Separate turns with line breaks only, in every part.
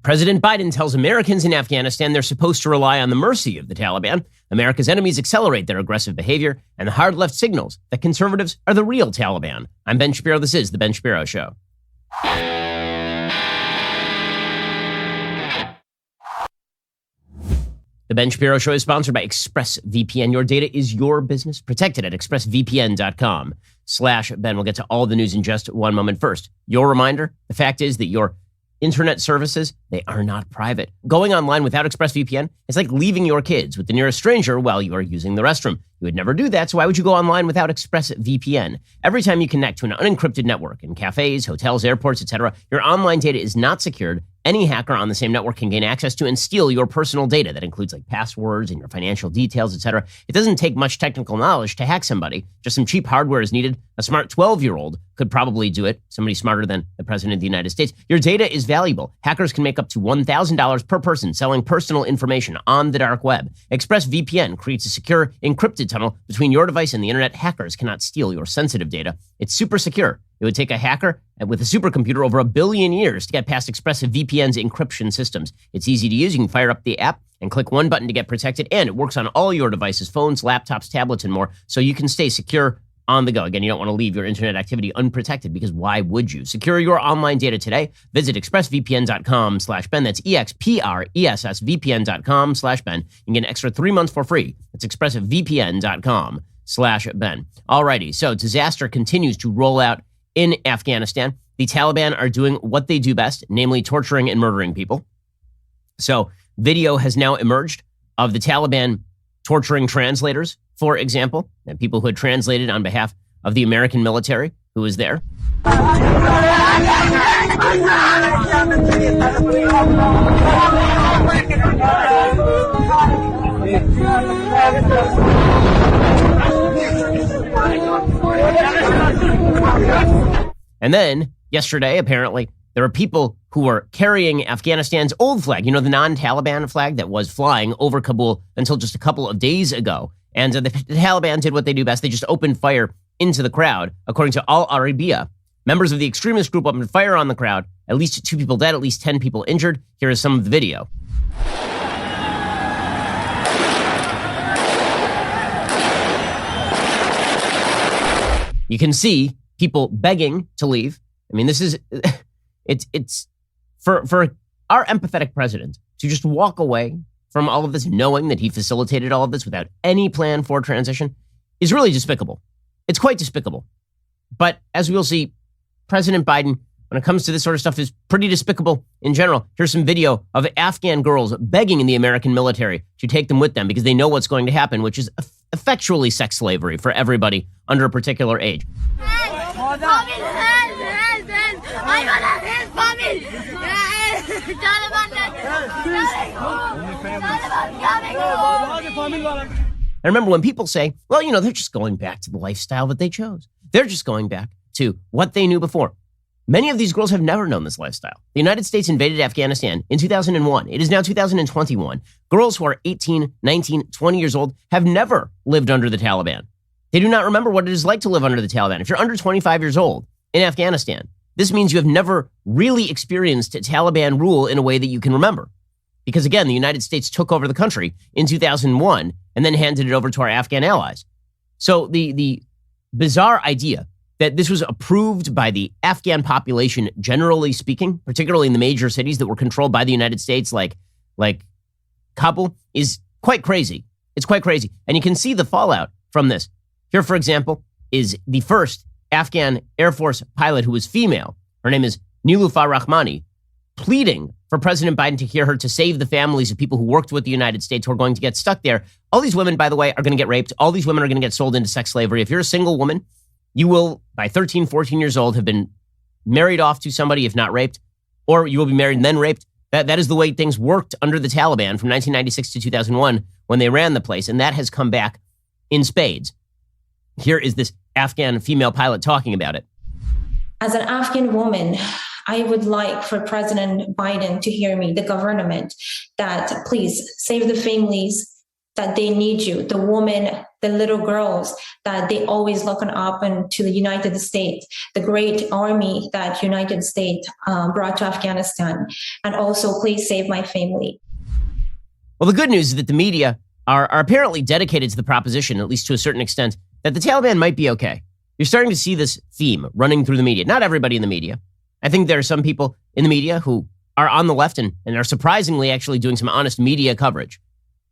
President Biden tells Americans in Afghanistan they're supposed to rely on the mercy of the Taliban. America's enemies accelerate their aggressive behavior, and the hard left signals that conservatives are the real Taliban. I'm Ben Shapiro. This is The Ben Shapiro Show. The Ben Shapiro Show is sponsored by ExpressVPN. Your data is your business. Protect it at expressvpn.com/Ben. We'll get to all the news in just one moment. First, your reminder, the fact is that your internet services, they are not private. Going online without ExpressVPN is like leaving your kids with the nearest stranger while you are using the restroom. You would never do that, so why would you go online without ExpressVPN? Every time you connect to an unencrypted network in cafes, hotels, airports, etc., your online data is not secured. Any hacker on the same network can gain access to and steal your personal data. That includes like passwords and your financial details, etc. It doesn't take much technical knowledge to hack somebody. Just some cheap hardware is needed. A smart 12-year-old could probably do it. Somebody smarter than the President of the United States. Your data is valuable. Hackers can make up to $1,000 per person selling personal information on the dark web. ExpressVPN creates a secure, encrypted tunnel between your device and the internet. Hackers cannot steal your sensitive data. It's super secure. It would take a hacker with a supercomputer over 1 billion years to get past ExpressVPN's encryption systems. It's easy to use. You can fire up the app and click one button to get protected, and it works on all your devices, phones, laptops, tablets, and more, so you can stay secure on the go. Again, you don't want to leave your internet activity unprotected, because why would you? Secure your online data today. Visit expressvpn.com/Ben. That's expressvpn.com/Ben. You can get an extra 3 months for free. That's expressvpn.com/Ben. Alrighty, so disaster continues to roll out in Afghanistan. The Taliban are doing what they do best, namely torturing and murdering people. So video has now emerged of the Taliban torturing translators, for example, and people who had translated on behalf of the American military who was there. And then yesterday, apparently, there were people who were carrying Afghanistan's old flag, the non-Taliban flag that was flying over Kabul until just a couple of days ago. And the Taliban did what they do best. They just opened fire into the crowd. According to Al Arabiya, members of the extremist group opened fire on the crowd. At least 2 people dead, at least 10 people injured. Here is some of the video. You can see people begging to leave. I mean, this is, it's for our empathetic president to just walk away from all of this, knowing that he facilitated all of this without any plan for transition, is really despicable. It's quite despicable. But as we'll see, President Biden, when it comes to this sort of stuff, is pretty despicable in general. Here's some video of Afghan girls begging in the American military to take them with them because they know what's going to happen, which is effectually sex slavery for everybody under a particular age. And remember, when people say, well, they're just going back to the lifestyle that they chose. They're just going back to what they knew before. Many of these girls have never known this lifestyle. The United States invaded Afghanistan in 2001. It is now 2021. Girls who are 18, 19, 20 years old have never lived under the Taliban. They do not remember what it is like to live under the Taliban. If you're under 25 years old in Afghanistan, this means you have never really experienced Taliban rule in a way that you can remember. Because again, the United States took over the country in 2001 and then handed it over to our Afghan allies. So the bizarre idea that this was approved by the Afghan population, generally speaking, particularly in the major cities that were controlled by the United States, like Kabul, is quite crazy. It's quite crazy. And you can see the fallout from this. Here, for example, is the first Afghan Air Force pilot who was female. Her name is Niloufar Rahmani, pleading for President Biden to hear her to save the families of people who worked with the United States who are going to get stuck there. All these women, by the way, are going to get raped. All these women are going to get sold into sex slavery. If you're a single woman, you will, by 13, 14 years old, have been married off to somebody, if not raped, or you will be married and then raped. That is the way things worked under the Taliban from 1996 to 2001 when they ran the place, and that has come back in spades. Here is this Afghan female pilot talking about it.
As an Afghan woman, I would like for President Biden to hear me, the government, that please save the families, that they need you, the women, the little girls, that they always looking up to the United States, the great army that United States brought to Afghanistan, and also please save my family.
Well, the good news is that the media are apparently dedicated to the proposition, at least to a certain extent, that the Taliban might be okay. You're starting to see this theme running through the media. Not everybody in the media. I think there are some people in the media who are on the left and are surprisingly actually doing some honest media coverage.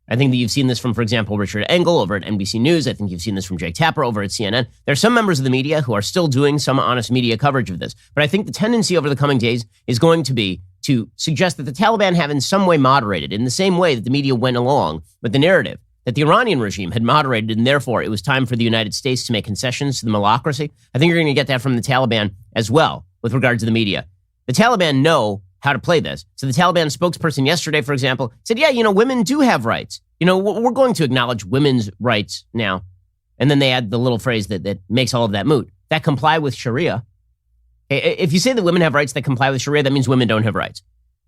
I think that you've seen this from, for example, Richard Engel over at NBC News. I think you've seen this from Jake Tapper over at CNN. There are some members of the media who are still doing some honest media coverage of this. But I think the tendency over the coming days is going to be to suggest that the Taliban have in some way moderated, in the same way that the media went along with the narrative that the Iranian regime had moderated, and therefore it was time for the United States to make concessions to the malocracy. I think you're going to get that from the Taliban as well with regard to the media. The Taliban know how to play this. So the Taliban spokesperson yesterday, for example, said, yeah, women do have rights. We're going to acknowledge women's rights now. And then they add the little phrase that makes all of that moot, that comply with Sharia. If you say that women have rights that comply with Sharia, that means women don't have rights.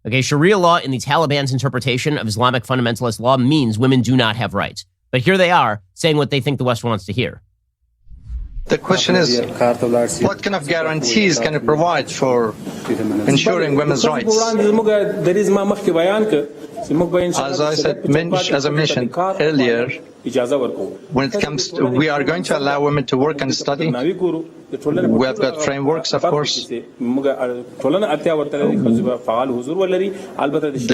Okay, Sharia law in the Taliban's interpretation of Islamic fundamentalist law means women do not have rights. But here they are saying what they think the West wants to hear.
The question is, what kind of guarantees can it provide for ensuring women's rights? As I mentioned earlier, when it comes to, we are going to allow women to work and study. We have got frameworks, of course. The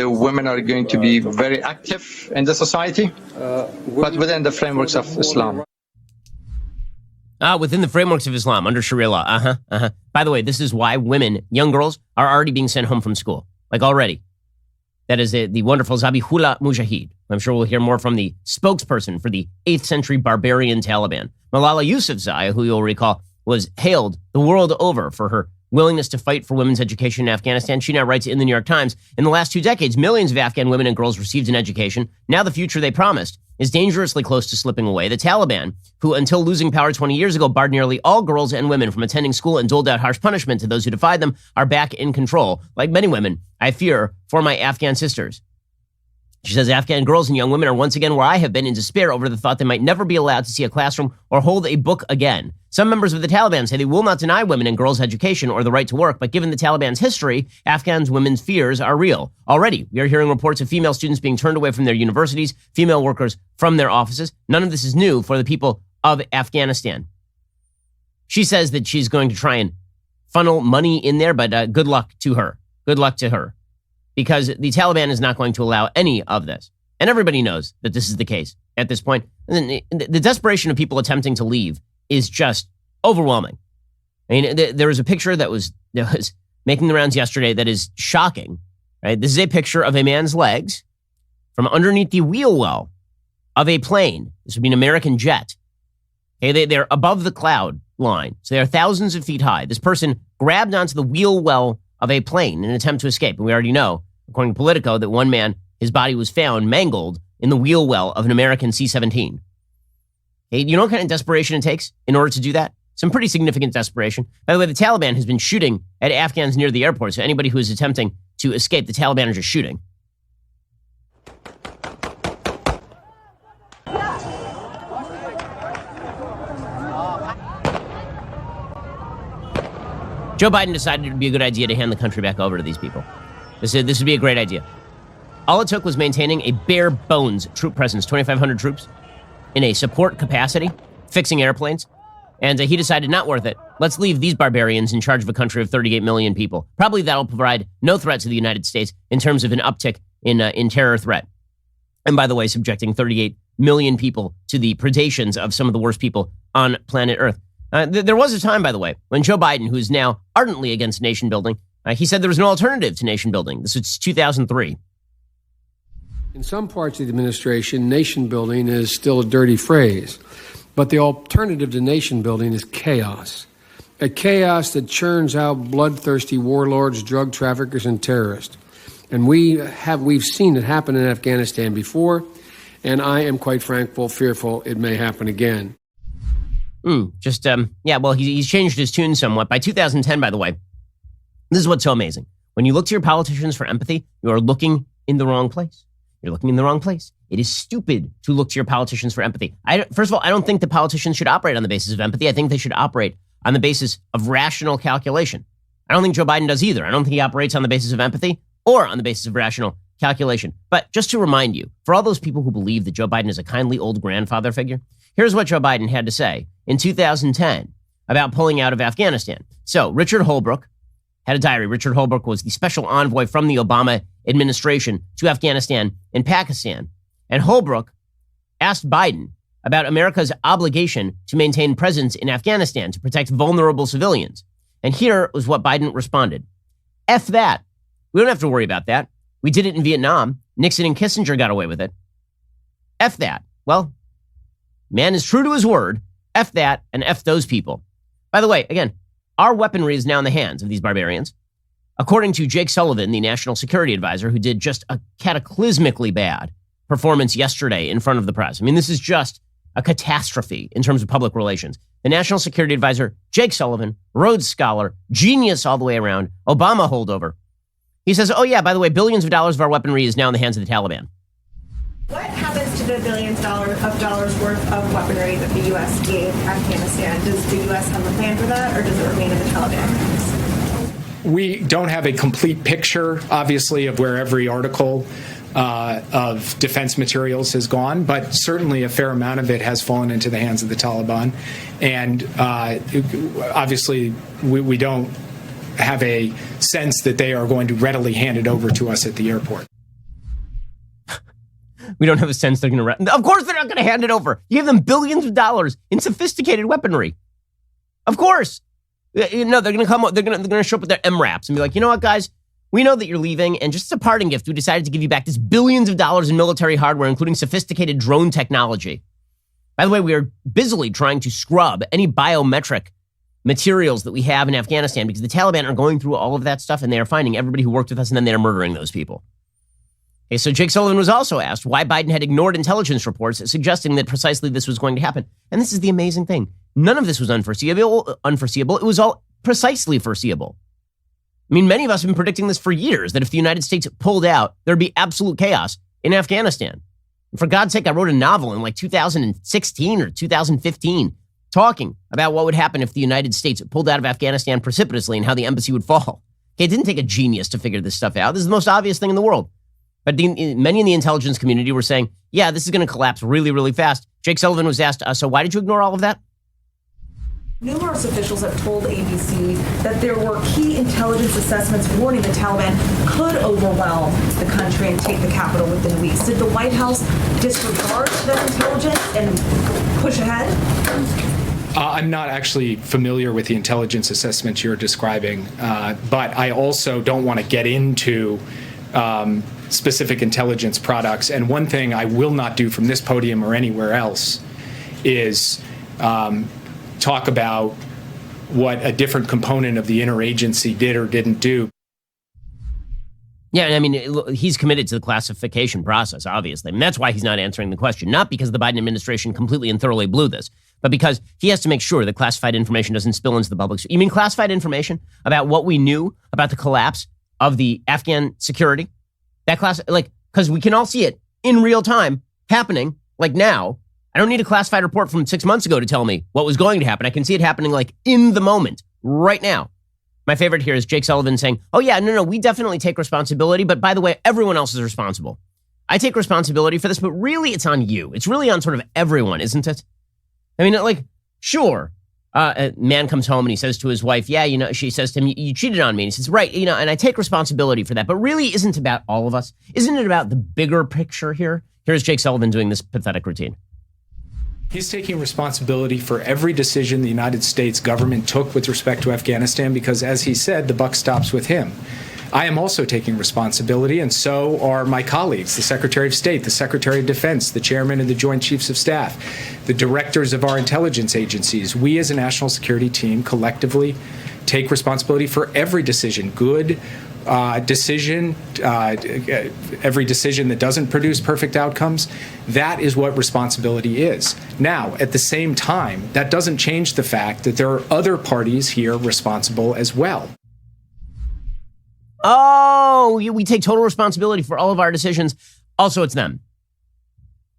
women are going to be very active in the society, but within the frameworks of Islam.
Within the frameworks of Islam, under Sharia law. By the way, this is why women, young girls, are already being sent home from school. Like already. That is the wonderful Zabihullah Mujahid. I'm sure we'll hear more from the spokesperson for the 8th century barbarian Taliban. Malala Yousafzai, who you'll recall, was hailed the world over for her willingness to fight for women's education in Afghanistan. She now writes in the New York Times, in the last 2 decades, millions of Afghan women and girls received an education. Now the future they promised is dangerously close to slipping away. The Taliban, who until losing power 20 years ago barred nearly all girls and women from attending school and doled out harsh punishment to those who defied them, are back in control. Like many women, I fear for my Afghan sisters. She says Afghan girls and young women are once again where I have been, in despair over the thought they might never be allowed to see a classroom or hold a book again. Some members of the Taliban say they will not deny women and girls education or the right to work, but given the Taliban's history, Afghan women's fears are real. Already, we are hearing reports of female students being turned away from their universities, female workers from their offices. None of this is new for the people of Afghanistan. She says that she's going to try and funnel money in there, but good luck to her. Good luck to her. Because the Taliban is not going to allow any of this. And everybody knows that this is the case at this point. And the desperation of people attempting to leave is just overwhelming. I mean, there was a picture that was making the rounds yesterday that is shocking, right? This is a picture of a man's legs from underneath the wheel well of a plane. This would be an American jet. Okay, they're above the cloud line. So they're thousands of feet high. This person grabbed onto the wheel well of a plane in an attempt to escape. And we already know, according to Politico, that one man, his body was found mangled in the wheel well of an American C-17. Okay, you know what kind of desperation it takes in order to do that? Some pretty significant desperation. By the way, the Taliban has been shooting at Afghans near the airport, so anybody who is attempting to escape, the Taliban are just shooting. Joe Biden decided it would be a good idea to hand the country back over to these people. This would be a great idea. All it took was maintaining a bare bones troop presence, 2,500 troops, in a support capacity, fixing airplanes. And he decided not worth it. Let's leave these barbarians in charge of a country of 38 million people. Probably that'll provide no threat to the United States in terms of an uptick in terror threat. And by the way, subjecting 38 million people to the predations of some of the worst people on planet Earth. There was a time, by the way, when Joe Biden, who is now ardently against nation building, he said there was no alternative to nation building. This was 2003.
In some parts of the administration, nation building is still a dirty phrase, but the alternative to nation building is chaos. A chaos that churns out bloodthirsty warlords, drug traffickers, and terrorists. And we've seen it happen in Afghanistan before, and I am quite fearful it may happen again.
He's changed his tune somewhat. By 2010, by the way, this is what's so amazing. When you look to your politicians for empathy, you are looking in the wrong place. You're looking in the wrong place. It is stupid to look to your politicians for empathy. First of all, I don't think the politicians should operate on the basis of empathy. I think they should operate on the basis of rational calculation. I don't think Joe Biden does either. I don't think he operates on the basis of empathy or on the basis of rational calculation. But just to remind you, for all those people who believe that Joe Biden is a kindly old grandfather figure, here's what Joe Biden had to say in 2010 about pulling out of Afghanistan. So Richard Holbrooke had a diary. Richard Holbrooke was the special envoy from the Obama administration to Afghanistan and Pakistan. And Holbrooke asked Biden about America's obligation to maintain presence in Afghanistan to protect vulnerable civilians. And here was what Biden responded. F that. We don't have to worry about that. We did it in Vietnam. Nixon and Kissinger got away with it. F that. Well, man is true to his word. F that and F those people. By the way, again, our weaponry is now in the hands of these barbarians. According to Jake Sullivan, the national security advisor, who did just a cataclysmically bad performance yesterday in front of the press. I mean, this is just a catastrophe in terms of public relations. The national security advisor, Jake Sullivan, Rhodes Scholar, genius all the way around, Obama holdover. He says, oh yeah, by the way, billions of dollars of our weaponry is now in the hands of the Taliban.
What happens to the billions of dollars worth of weaponry that the U.S. gave Afghanistan? Does the U.S. have a plan for that, or does it remain in the Taliban hands?
We don't have a complete picture, obviously, of where every article of defense materials has gone, but certainly a fair amount of it has fallen into the hands of the Taliban. And obviously, we don't have a sense that they are going to readily hand it over to us at the airport.
We don't have a sense they're going to... Of course they're not going to hand it over. You give them billions of dollars in sophisticated weaponry. Of course. No, they're going to come... They're going to show up with their MRAPs and be like, you know what, guys? We know that you're leaving, and just as a parting gift, we decided to give you back this billions of dollars in military hardware, including sophisticated drone technology. By the way, we are busily trying to scrub any biometric materials that we have in Afghanistan because the Taliban are going through all of that stuff, and they are finding everybody who worked with us, and then they're murdering those people. Okay, so Jake Sullivan was also asked why Biden had ignored intelligence reports suggesting that precisely this was going to happen. And this is the amazing thing. None of this was unforeseeable. It was all precisely foreseeable. I mean, many of us have been predicting this for years, that if the United States pulled out, there'd be absolute chaos in Afghanistan. And for God's sake, I wrote a novel in like 2016 or 2015 talking about what would happen if the United States pulled out of Afghanistan precipitously and how the embassy would fall. Okay, it didn't take a genius to figure this stuff out. This is the most obvious thing in the world. But many in the intelligence community were saying, yeah, this is going to collapse really, really fast. Jake Sullivan was asked, so why did you ignore all of that?
Numerous officials have told ABC that there were key intelligence assessments warning the Taliban could overwhelm the country and take the capital within weeks. Did the White House disregard that intelligence and push ahead?
I'm not actually familiar with the intelligence assessments you're describing, but I also don't want to get into specific intelligence products. And one thing I will not do from this podium or anywhere else is talk about what a different component of the interagency did or didn't do.
Yeah, I mean, he's committed to the classification process, obviously. I mean, that's why he's not answering the question. Not because the Biden administration completely and thoroughly blew this, but because he has to make sure that classified information doesn't spill into the public. You mean classified information about what we knew about the collapse of the Afghan security? That class, because we can all see it in real time happening, like now. I don't need a classified report from 6 months ago to tell me what was going to happen. I can see it happening like in the moment, right now. My favorite here is Jake Sullivan saying, oh yeah, no, we definitely take responsibility. But by the way, everyone else is responsible. I take responsibility for this, but really it's on you. It's really on sort of everyone, isn't it? I mean, sure. A man comes home and he says to his wife, yeah, she says to him, you cheated on me. And he says, right, and I take responsibility for that. But really isn't about all of us. Isn't it about the bigger picture here? Here's Jake Sullivan doing this pathetic routine.
He's taking responsibility for every decision the United States government took with respect to Afghanistan because, as he said, the buck stops with him. I am also taking responsibility, and so are my colleagues, the Secretary of State, the Secretary of Defense, the Chairman of the Joint Chiefs of Staff, the directors of our intelligence agencies. We as a national security team collectively take responsibility for every decision, good decision, every decision that doesn't produce perfect outcomes. That is what responsibility is. Now, at the same time, that doesn't change the fact that there are other parties here responsible as well.
Oh, we take total responsibility for all of our decisions. Also, it's them.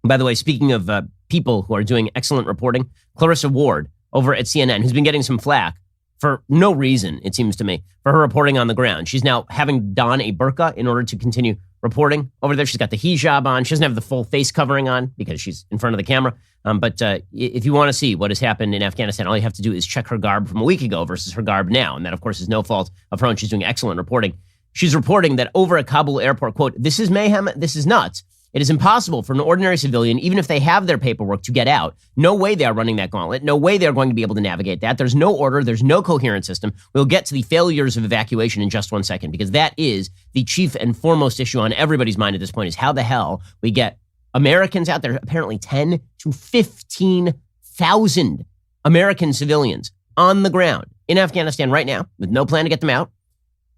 By the way, speaking of people who are doing excellent reporting, Clarissa Ward over at CNN, who's been getting some flack for no reason, it seems to me, for her reporting on the ground. She's now having don a burqa in order to continue reporting over there. She's got the hijab on. She doesn't have the full face covering on because she's in front of the camera. But if you want to see what has happened in Afghanistan, all you have to do is check her garb from a week ago versus her garb now. And that, of course, is no fault of her own. She's doing excellent reporting. She's reporting that over at Kabul airport, quote, "This is mayhem. This is nuts. It is impossible for an ordinary civilian, even if they have their paperwork, to get out. No way they are running that gauntlet. No way they're going to be able to navigate that. There's no order. There's no coherent system." We'll get to the failures of evacuation in just 1 second, because that is the chief and foremost issue on everybody's mind at this point, is how the hell we get Americans out there, apparently 10 to 15,000 American civilians on the ground in Afghanistan right now with no plan to get them out.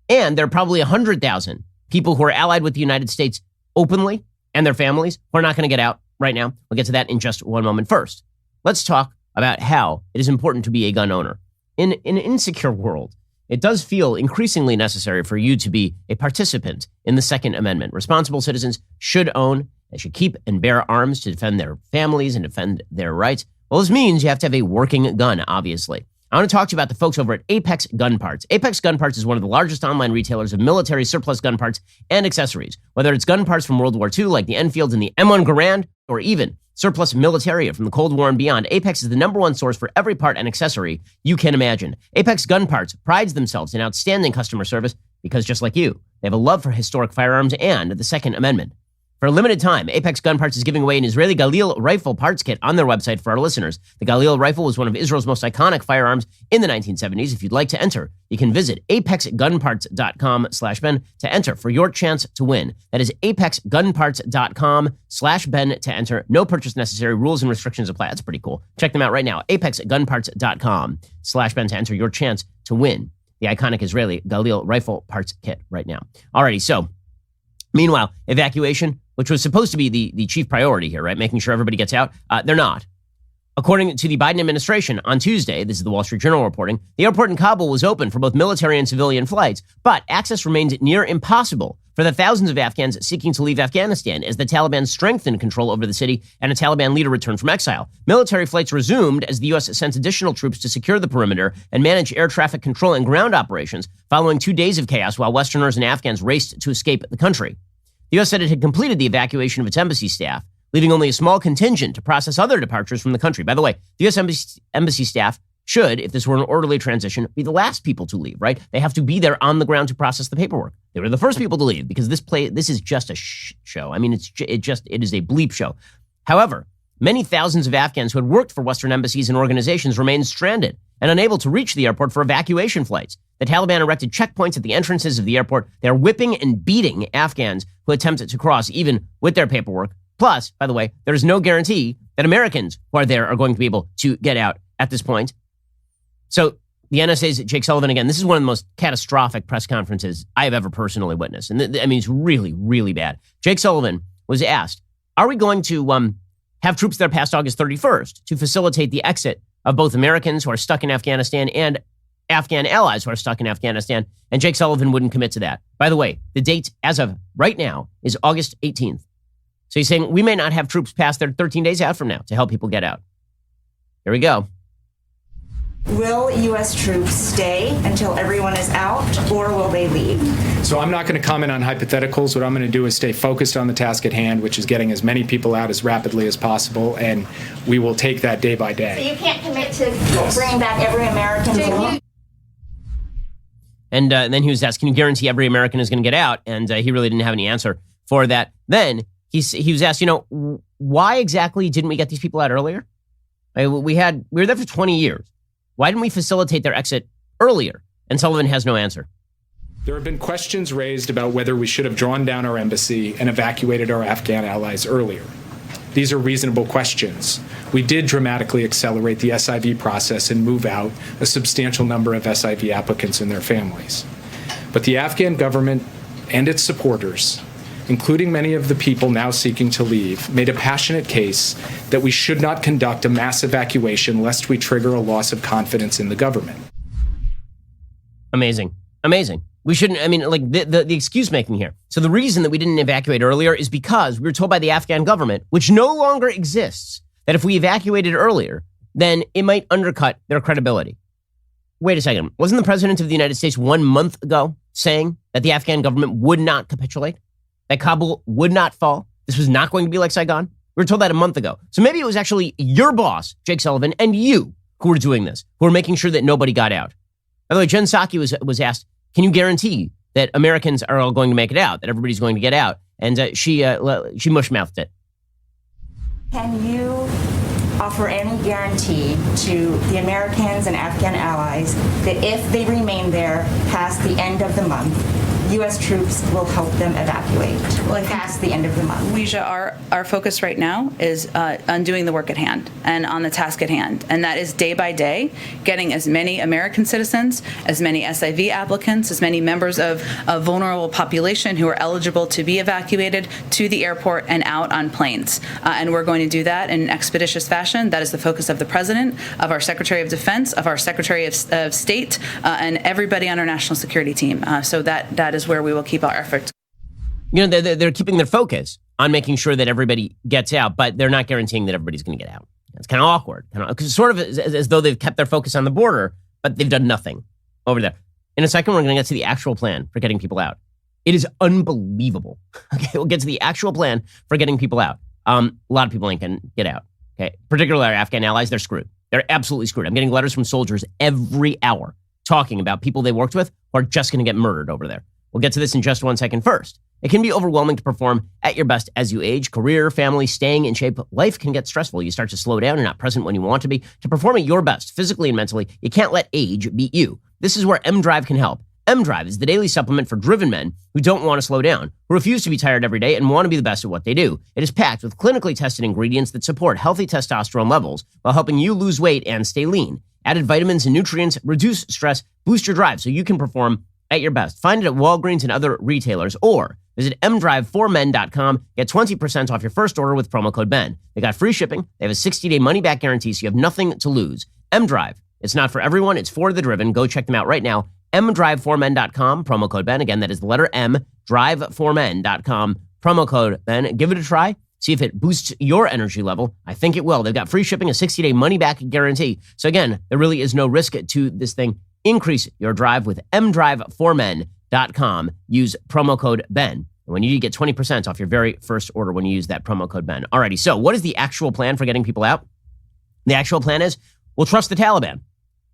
And there are probably 100,000 people who are allied with the United States openly, and their families who are not going to get out right now. We'll get to that in just one moment. First, let's talk about how it is important to be a gun owner. In an insecure world, it does feel increasingly necessary for you to be a participant in the Second Amendment. Responsible citizens should own, they should keep and bear arms to defend their families and defend their rights. Well, this means you have to have a working gun, obviously. I want to talk to you about the folks over at Apex Gun Parts. Apex Gun Parts is one of the largest online retailers of military surplus gun parts and accessories. Whether it's gun parts from World War II, like the Enfield and the M1 Garand, or even surplus militaria from the Cold War and beyond, Apex is the #1 source for every part and accessory you can imagine. Apex Gun Parts prides themselves in outstanding customer service because, just like you, they have a love for historic firearms and the Second Amendment. For a limited time, Apex Gun Parts is giving away an Israeli Galil rifle parts kit on their website for our listeners. The Galil rifle was one of Israel's most iconic firearms in the 1970s. If you'd like to enter, you can visit apexgunparts.com/Ben to enter for your chance to win. That is apexgunparts.com/Ben to enter. No purchase necessary. Rules and restrictions apply. That's pretty cool. Check them out right now. apexgunparts.com/Ben to enter your chance to win the iconic Israeli Galil rifle parts kit right now. Alrighty, so meanwhile, evacuation, which was supposed to be the chief priority here, right? Making sure everybody gets out. They're not. According to the Biden administration, on Tuesday, this is the Wall Street Journal reporting, the airport in Kabul was open for both military and civilian flights, but access remained near impossible for the thousands of Afghans seeking to leave Afghanistan as the Taliban strengthened control over the city and a Taliban leader returned from exile. Military flights resumed as the U.S. sent additional troops to secure the perimeter and manage air traffic control and ground operations following 2 days of chaos while Westerners and Afghans raced to escape the country. The U.S. said it had completed the evacuation of its embassy staff, leaving only a small contingent to process other departures from the country. By the way, the U.S. embassy staff should, if this were an orderly transition, be the last people to leave, right? They have to be there on the ground to process the paperwork. They were the first people to leave because this is just a show. I mean, it is a bleep show. However, many thousands of Afghans who had worked for Western embassies and organizations remained stranded and unable to reach the airport for evacuation flights. The Taliban erected checkpoints at the entrances of the airport. They're whipping and beating Afghans who attempted to cross, even with their paperwork. Plus, by the way, there is no guarantee that Americans who are there are going to be able to get out at this point. So the NSA's Jake Sullivan, again, this is one of the most catastrophic press conferences I have ever personally witnessed. And I mean, it's really, really bad. Jake Sullivan was asked, are we going to have troops there past August 31st to facilitate the exit of both Americans who are stuck in Afghanistan and Afghan allies who are stuck in Afghanistan? And Jake Sullivan wouldn't commit to that. By the way, the date as of right now is August 18th. So he's saying we may not have troops past there 13 days out from now to help people get out. Here we go.
Will U.S. troops stay until everyone is out, or will they leave?
So I'm not going to comment on hypotheticals. What I'm going to do is stay focused on the task at hand, which is getting as many people out as rapidly as possible, and we will take that day by day.
So you can't commit to bringing back every American.
And then he was asked, can you guarantee every American is going to get out? And he really didn't have any answer for that. Then he was asked, why exactly didn't we get these people out earlier? We were there for 20 years. Why didn't we facilitate their exit earlier? And Sullivan has no answer.
There have been questions raised about whether we should have drawn down our embassy and evacuated our Afghan allies earlier. These are reasonable questions. We did dramatically accelerate the SIV process and move out a substantial number of SIV applicants and their families. But the Afghan government and its supporters, including many of the people now seeking to leave, made a passionate case that we should not conduct a mass evacuation lest we trigger a loss of confidence in the government.
Amazing. Amazing. We shouldn't, I mean, like the excuse making here. So the reason that we didn't evacuate earlier is because we were told by the Afghan government, which no longer exists, that if we evacuated earlier, then it might undercut their credibility. Wait a second. Wasn't the president of the United States 1 month ago saying that the Afghan government would not capitulate? That Kabul would not fall? This was not going to be like Saigon? We were told that a month ago. So maybe it was actually your boss, Jake Sullivan, and you who were doing this, who were making sure that nobody got out. By the way, Jen Psaki was asked, can you guarantee that Americans are all going to make it out, that everybody's going to get out? And she mush-mouthed it.
Can you offer any guarantee to the Americans and Afghan allies that if they remain there past the end of the month, U.S. troops will help them evacuate past the end of the month?
Weijia, our focus right now is on doing the work at hand and on the task at hand. And that is day by day, getting as many American citizens, as many SIV applicants, as many members of a vulnerable population who are eligible to be evacuated to the airport and out on planes. And we're going to do that in an expeditious fashion. That is the focus of the President, of our Secretary of Defense, of our Secretary of State, and everybody on our national security team. So that is where we will keep our efforts.
You know, they're keeping their focus on making sure that everybody gets out, but they're not guaranteeing that everybody's going to get out. It's kind of awkward, because it's sort of as though they've kept their focus on the border, but they've done nothing over there. In a second, we're going to get to the actual plan for getting people out. It is unbelievable. Okay, we'll get to the actual plan for getting people out. A lot of people ain't going to get out. Okay, particularly our Afghan allies, they're screwed. They're absolutely screwed. I'm getting letters from soldiers every hour talking about people they worked with who are just going to get murdered over there. We'll get to this in just 1 second. First, it can be overwhelming to perform at your best as you age. Career, family, staying in shape. Life can get stressful. You start to slow down. You're not present when you want to be. To perform at your best, physically and mentally, you can't let age beat you. This is where M-Drive can help. M-Drive is the daily supplement for driven men who don't want to slow down, who refuse to be tired every day and want to be the best at what they do. It is packed with clinically tested ingredients that support healthy testosterone levels while helping you lose weight and stay lean. Added vitamins and nutrients reduce stress, boost your drive so you can perform at your best. Find it at Walgreens and other retailers, or visit mdrive4men.com. Get 20% off your first order with promo code BEN. They got free shipping. They have a 60-day money-back guarantee, so you have nothing to lose. M-Drive. It's not for everyone. It's for the driven. Go check them out right now. mdrive4men.com, promo code BEN. Again, that is the letter M, drive4men.com, promo code BEN. Give it a try. See if it boosts your energy level. I think it will. They've got free shipping, a 60-day money-back guarantee. So again, there really is no risk to this thing. Increase your drive with mdrive4men.com. Use promo code BEN. And when you get 20% off your very first order when you use that promo code BEN. Alrighty, so what is the actual plan for getting people out? The actual plan is, we'll trust the Taliban.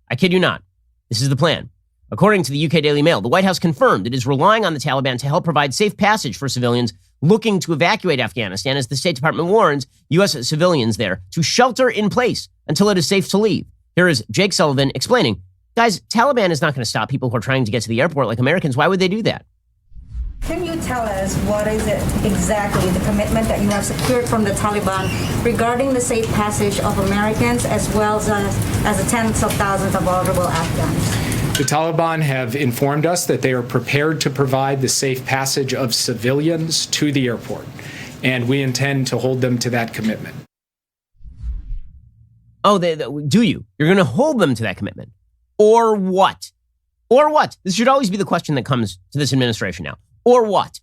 I kid you not. This is the plan. According to the UK Daily Mail, the White House confirmed it is relying on the Taliban to help provide safe passage for civilians looking to evacuate Afghanistan, as the State Department warns U.S. civilians there to shelter in place until it is safe to leave. Here is Jake Sullivan explaining, guys, Taliban is not going to stop people who are trying to get to the airport like Americans. Why would they do that?
Can you tell us what is it exactly, the commitment that you have secured from the Taliban regarding the safe passage of Americans as well as the tens of thousands of vulnerable Afghans?
The Taliban have informed us that they are prepared to provide the safe passage of civilians to the airport, and we intend to hold them to that commitment.
Oh, do you? You're going to hold them to that commitment? Or what? Or what? This should always be the question that comes to this administration now. Or what?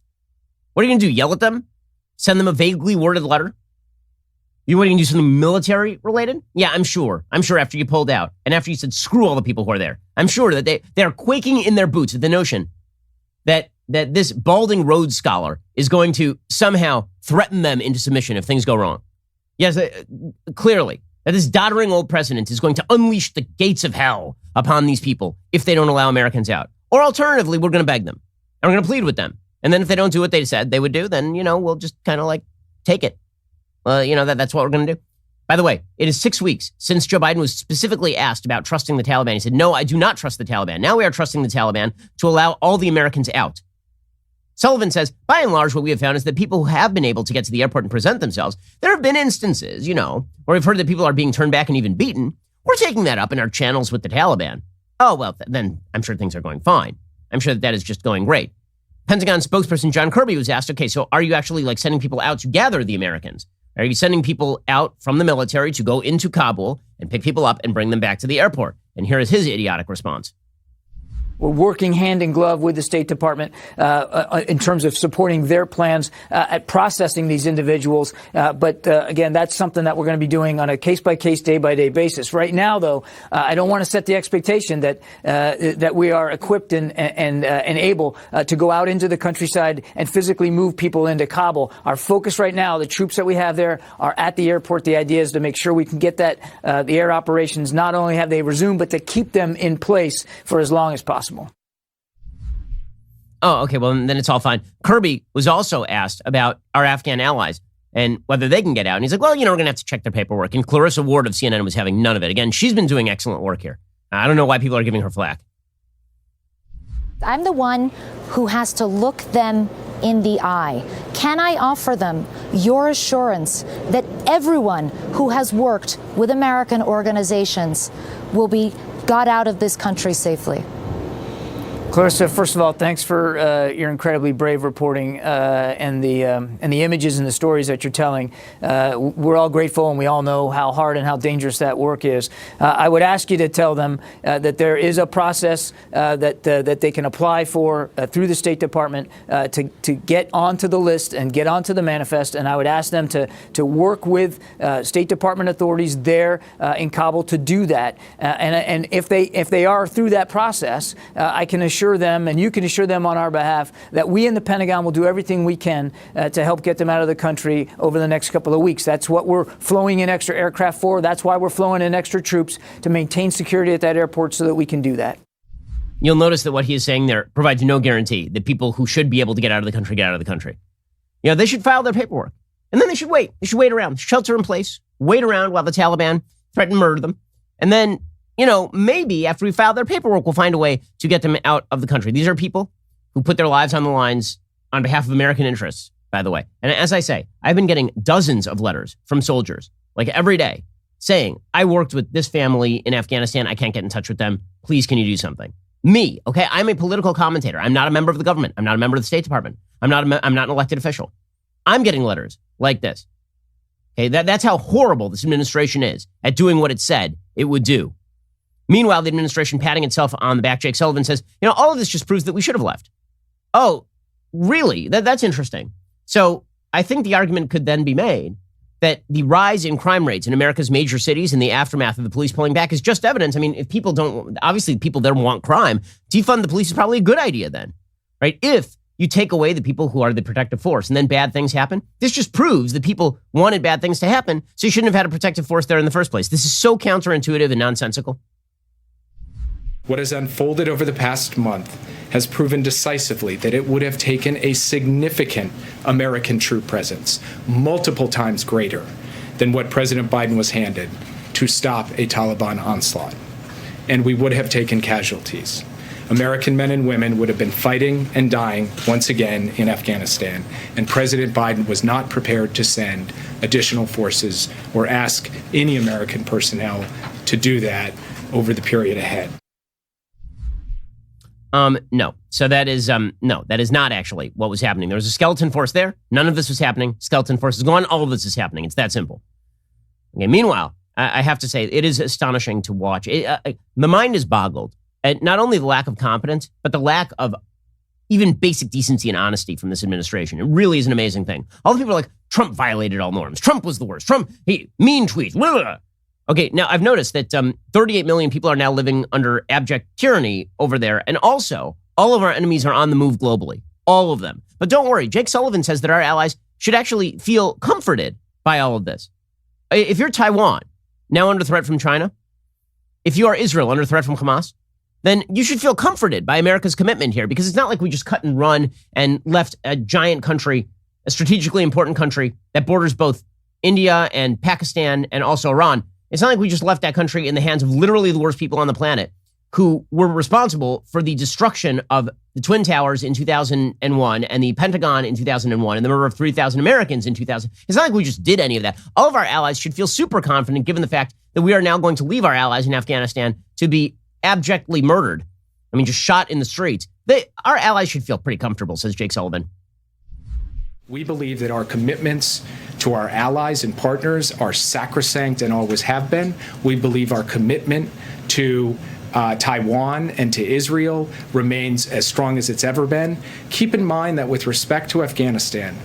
What are you going to do? Yell at them? Send them a vaguely worded letter? You want to do something military related? Yeah, I'm sure. I'm sure after you pulled out and after you said, screw all the people who are there, I'm sure that they are quaking in their boots at the notion that this balding Rhodes Scholar is going to somehow threaten them into submission if things go wrong. Yes, clearly, that this doddering old president is going to unleash the gates of hell upon these people if they don't allow Americans out. Or alternatively, we're going to beg them and we're going to plead with them. And then if they don't do what they said they would do, then, we'll just kind of like take it. That's what we're going to do. By the way, it is 6 weeks since Joe Biden was specifically asked about trusting the Taliban. He said, no, I do not trust the Taliban. Now we are trusting the Taliban to allow all the Americans out. Sullivan says, by and large, what we have found is that people who have been able to get to the airport and present themselves, there have been instances, where we've heard that people are being turned back and even beaten. We're taking that up in our channels with the Taliban. Oh, well, then I'm sure things are going fine. I'm sure that is just going great. Pentagon spokesperson John Kirby was asked, okay, so are you actually sending people out to gather the Americans? Are you sending people out from the military to go into Kabul and pick people up and bring them back to the airport? And here is his idiotic response.
We're working hand in glove with the State Department in terms of supporting their plans at processing these individuals. But again, that's something that we're going to be doing on a case-by-case, day-by-day basis. Right now, though, I don't want to set the expectation that we are equipped and able to go out into the countryside and physically move people into Kabul. Our focus right now, the troops that we have there are at the airport. The idea is to make sure we can get that the air operations, not only have they resumed, but to keep them in place for as long as possible.
Oh, okay. Well, then it's all fine. Kirby was also asked about our Afghan allies and whether they can get out. And he's like, well, we're going to have to check their paperwork. And Clarissa Ward of CNN was having none of it. Again, she's been doing excellent work here. I don't know why people are giving her flack.
I'm the one who has to look them in the eye. Can I offer them your assurance that everyone who has worked with American organizations will be got out of this country safely?
Clarissa, first of all, thanks for your incredibly brave reporting and the images and the stories that you're telling. We're all grateful, and we all know how hard and how dangerous that work is. I would ask you to tell them that there is a process that they can apply for through the State Department to get onto the list and get onto the manifest. And I would ask them to work with State Department authorities there in Kabul to do that. And if they are through that process, I can assure them, and you can assure them on our behalf, that we in the Pentagon will do everything we can to help get them out of the country over the next couple of weeks. That's what we're flowing in extra aircraft for. That's why we're flowing in extra troops to maintain security at that airport so that we can do that.
You'll notice that what he is saying there provides no guarantee that people who should be able to get out of the country get out of the country. They should file their paperwork, and then they should wait. They should wait around, shelter in place, wait around while the Taliban threaten to murder them, and then maybe after we file their paperwork, we'll find a way to get them out of the country. These are people who put their lives on the lines on behalf of American interests, by the way. And as I say, I've been getting dozens of letters from soldiers, like every day, saying, I worked with this family in Afghanistan. I can't get in touch with them. Please, can you do something? Me, okay? I'm a political commentator. I'm not a member of the government. I'm not a member of the State Department. I'm not an elected official. I'm getting letters like this. Okay, that's how horrible this administration is at doing what it said it would do. Meanwhile, the administration patting itself on the back, Jake Sullivan says, all of this just proves that we should have left. Oh, really? That's interesting. So I think the argument could then be made that the rise in crime rates in America's major cities in the aftermath of the police pulling back is just evidence. I mean, if people obviously people there want crime, defund the police is probably a good idea then, right? If you take away the people who are the protective force and then bad things happen, this just proves that people wanted bad things to happen, so you shouldn't have had a protective force there in the first place. This is so counterintuitive and nonsensical.
What has unfolded over the past month has proven decisively that it would have taken a significant American troop presence, multiple times greater than what President Biden was handed, to stop a Taliban onslaught. And we would have taken casualties. American men and women would have been fighting and dying once again in Afghanistan, and President Biden was not prepared to send additional forces or ask any American personnel to do that over the period ahead.
No. So that is not actually what was happening. There was a skeleton force there. None of this was happening. Skeleton force is gone. All of this is happening. It's that simple. Okay. Meanwhile, I have to say, it is astonishing to watch. The mind is boggled at not only the lack of competence, but the lack of even basic decency and honesty from this administration. It really is an amazing thing. All the people are like, Trump violated all norms. Trump was the worst. Trump, mean tweets. Blah, blah, blah. Okay, now I've noticed that 38 million people are now living under abject tyranny over there. And also, all of our enemies are on the move globally. All of them. But don't worry, Jake Sullivan says that our allies should actually feel comforted by all of this. If you're Taiwan, now under threat from China, if you are Israel under threat from Hamas, then you should feel comforted by America's commitment here, because it's not like we just cut and run and left a giant country, a strategically important country that borders both India and Pakistan and also Iran. It's not like we just left that country in the hands of literally the worst people on the planet who were responsible for the destruction of the Twin Towers in 2001 and the Pentagon in 2001 and the murder of 3,000 Americans in 2000. It's not like we just did any of that. All of our allies should feel super confident given the fact that we are now going to leave our allies in Afghanistan to be abjectly murdered. I mean, just shot in the streets. Our allies should feel pretty comfortable, says Jake Sullivan.
We believe that our commitments to our allies and partners are sacrosanct and always have been. We believe our commitment to Taiwan and to Israel remains as strong as it's ever been. Keep in mind that with respect to Afghanistan,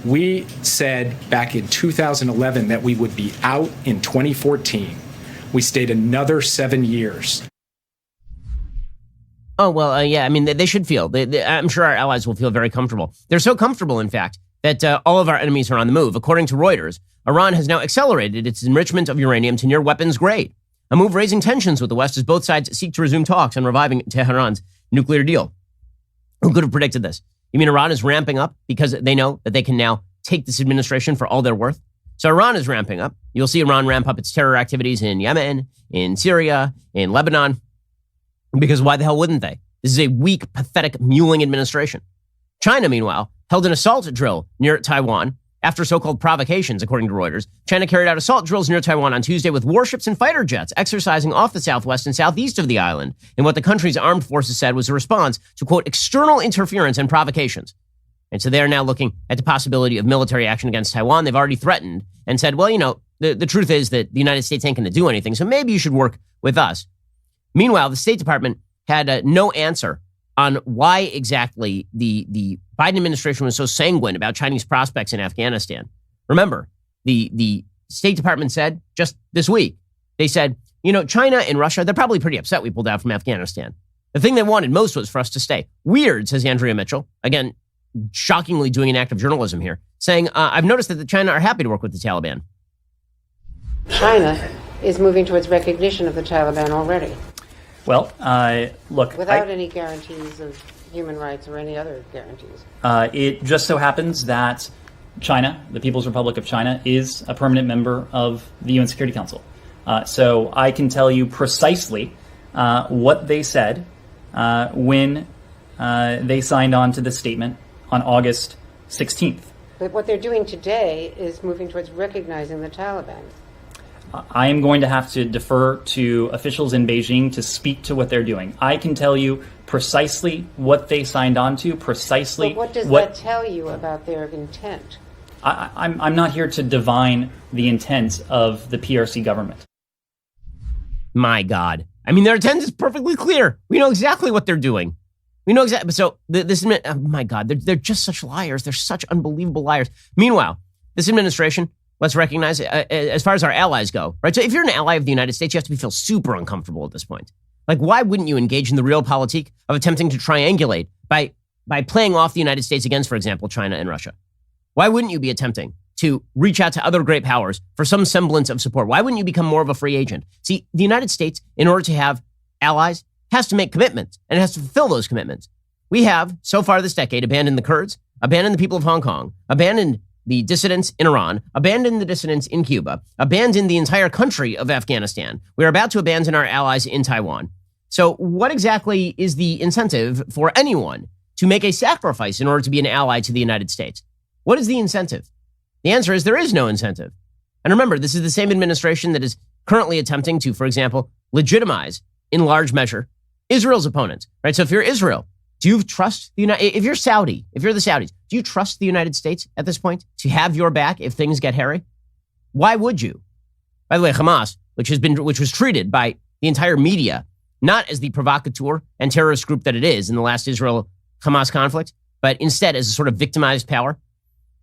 we said back in 2011 that we would be out in 2014. We stayed another 7 years.
Oh, well, yeah, I mean, they should feel. I'm sure our allies will feel very comfortable. They're so comfortable, in fact, that all of our enemies are on the move. According to Reuters, Iran has now accelerated its enrichment of uranium to near weapons grade, a move raising tensions with the West as both sides seek to resume talks on reviving Tehran's nuclear deal. Who could have predicted this? You mean Iran is ramping up because they know that they can now take this administration for all they're worth? So Iran is ramping up. You'll see Iran ramp up its terror activities in Yemen, in Syria, in Lebanon, because why the hell wouldn't they? This is a weak, pathetic, mewling administration. China, meanwhile, held an assault drill near Taiwan after so-called provocations, according to Reuters. China carried out assault drills near Taiwan on Tuesday with warships and fighter jets exercising off the southwest and southeast of the island in what the country's armed forces said was a response to, quote, external interference and provocations. And so they are now looking at the possibility of military action against Taiwan. They've already threatened and said, well, you know, the truth is that the United States ain't going to do anything, so maybe you should work with us. Meanwhile, the State Department had no answer on why exactly the Biden administration was so sanguine about Chinese prospects in Afghanistan. Remember, the State Department said just this week, they said, you know, China and Russia, they're probably pretty upset we pulled out from Afghanistan. The thing they wanted most was for us to stay. Weird, says Andrea Mitchell, again, shockingly doing an act of journalism here, saying, I've noticed that the China are happy to work with the Taliban.
China is moving towards recognition of the Taliban already.
Well, look.
Without any guarantees of human rights or any other guarantees.
It just so happens that China, the People's Republic of China, is a permanent member of the UN Security Council. So I can tell you precisely what they said when they signed on to this statement on August 16th.
But what they're doing today is moving towards recognizing the Taliban.
I am going to have to defer to officials in Beijing to speak to what they're doing. I can tell you precisely what they signed on to, precisely.
But what does that tell you about their intent?
I'm not here to divine the intent of the PRC government.
My God. I mean, their intent is perfectly clear. We know exactly what they're doing. We know exactly. So this, oh my God, they're just such liars. They're such unbelievable liars. Meanwhile, this administration, let's recognize, as far as our allies go, right? So if you're an ally of the United States, you have to feel super uncomfortable at this point. Like, why wouldn't you engage in the real politique of attempting to triangulate by playing off the United States against, for example, China and Russia? Why wouldn't you be attempting to reach out to other great powers for some semblance of support? Why wouldn't you become more of a free agent? See, the United States, in order to have allies, has to make commitments, and it has to fulfill those commitments. We have, so far this decade, abandoned the Kurds, abandoned the people of Hong Kong, abandoned the dissidents in Iran, abandoned the dissidents in Cuba, abandoned the entire country of Afghanistan. We are about to abandon our allies in Taiwan. So what exactly is the incentive for anyone to make a sacrifice in order to be an ally to the United States? What is the incentive? The answer is there is no incentive. And remember, this is the same administration that is currently attempting to, for example, legitimize, in large measure, Israel's opponents, right? So if you're Israel, do you trust the United? If you're Saudi, if you're the Saudis, do you trust the United States at this point to have your back if things get hairy? Why would you? By the way, Hamas, which was treated by the entire media not as the provocateur and terrorist group that it is in the last Israel-Hamas conflict, but instead as a sort of victimized power.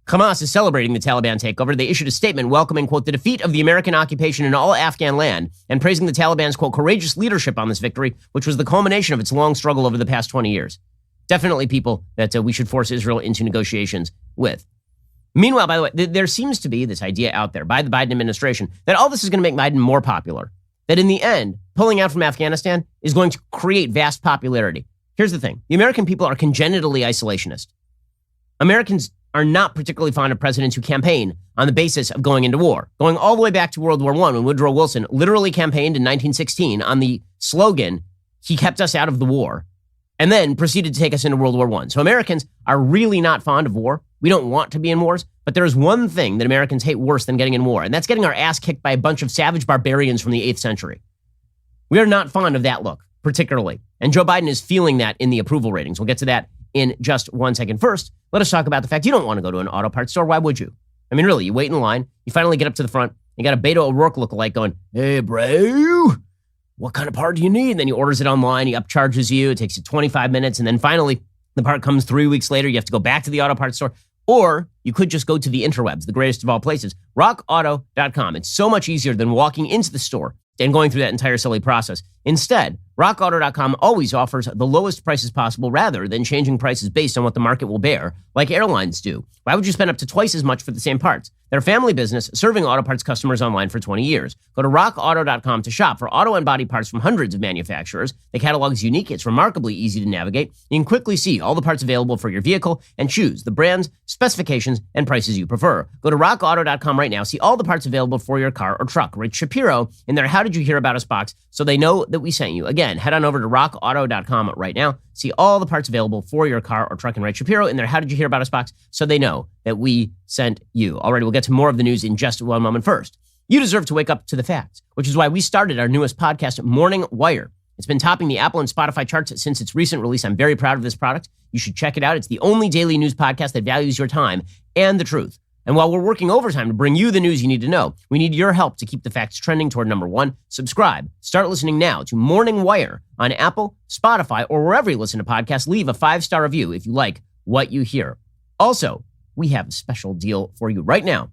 Hamas is celebrating the Taliban takeover. They issued a statement welcoming, quote, the defeat of the American occupation in all Afghan land and praising the Taliban's, quote, courageous leadership on this victory, which was the culmination of its long struggle over the past 20 years. Definitely people that we should force Israel into negotiations with. Meanwhile, by the way, there seems to be this idea out there by the Biden administration that all this is going to make Biden more popular, that in the end, pulling out from Afghanistan is going to create vast popularity. Here's the thing. The American people are congenitally isolationist. Americans are not particularly fond of presidents who campaign on the basis of going into war. Going all the way back to World War I, when Woodrow Wilson literally campaigned in 1916 on the slogan, he kept us out of the war, and then proceeded to take us into World War I. So Americans are really not fond of war. We don't want to be in wars, but there is one thing that Americans hate worse than getting in war, and that's getting our ass kicked by a bunch of savage barbarians from the 8th century. We are not fond of that look, particularly. And Joe Biden is feeling that in the approval ratings. We'll get to that in just 1 second. First, let us talk about the fact you don't want to go to an auto parts store. Why would you? I mean, really, you wait in line, you finally get up to the front, you got a Beto O'Rourke lookalike going, hey, bro, what kind of part do you need? And then he orders it online. He upcharges you. It takes you 25 minutes. And then finally, the part comes 3 weeks later. You have to go back to the auto parts store. Or you could just go to the interwebs, the greatest of all places, rockauto.com. It's so much easier than walking into the store and going through that entire silly process. Instead, rockauto.com always offers the lowest prices possible rather than changing prices based on what the market will bear, like airlines do. Why would you spend up to twice as much for the same parts? They're a family business serving auto parts customers online for 20 years. Go to rockauto.com to shop for auto and body parts from hundreds of manufacturers. The catalog is unique. It's remarkably easy to navigate. You can quickly see all the parts available for your vehicle and choose the brands, specifications, and prices you prefer. Go to rockauto.com right now. See all the parts available for your car or truck. Rate Shapiro in their How Did You Hear About Us box so they know that we sent you. Again, head on over to rockauto.com right now. See all the parts available for your car or truck and rate Shapiro in their How Did You Hear About Us box so they know that we sent you. Alrighty, we'll get to more of the news in just one moment. First, you deserve to wake up to the facts, which is why we started our newest podcast, Morning Wire. It's been topping the Apple and Spotify charts since its recent release. I'm very proud of this product. You should check it out. It's the only daily news podcast that values your time and the truth. And while we're working overtime to bring you the news you need to know, we need your help to keep the facts trending toward number one. Subscribe. Start listening now to Morning Wire on Apple, Spotify, or wherever you listen to podcasts. Leave a 5-star review if you like what you hear. Also, we have a special deal for you right now.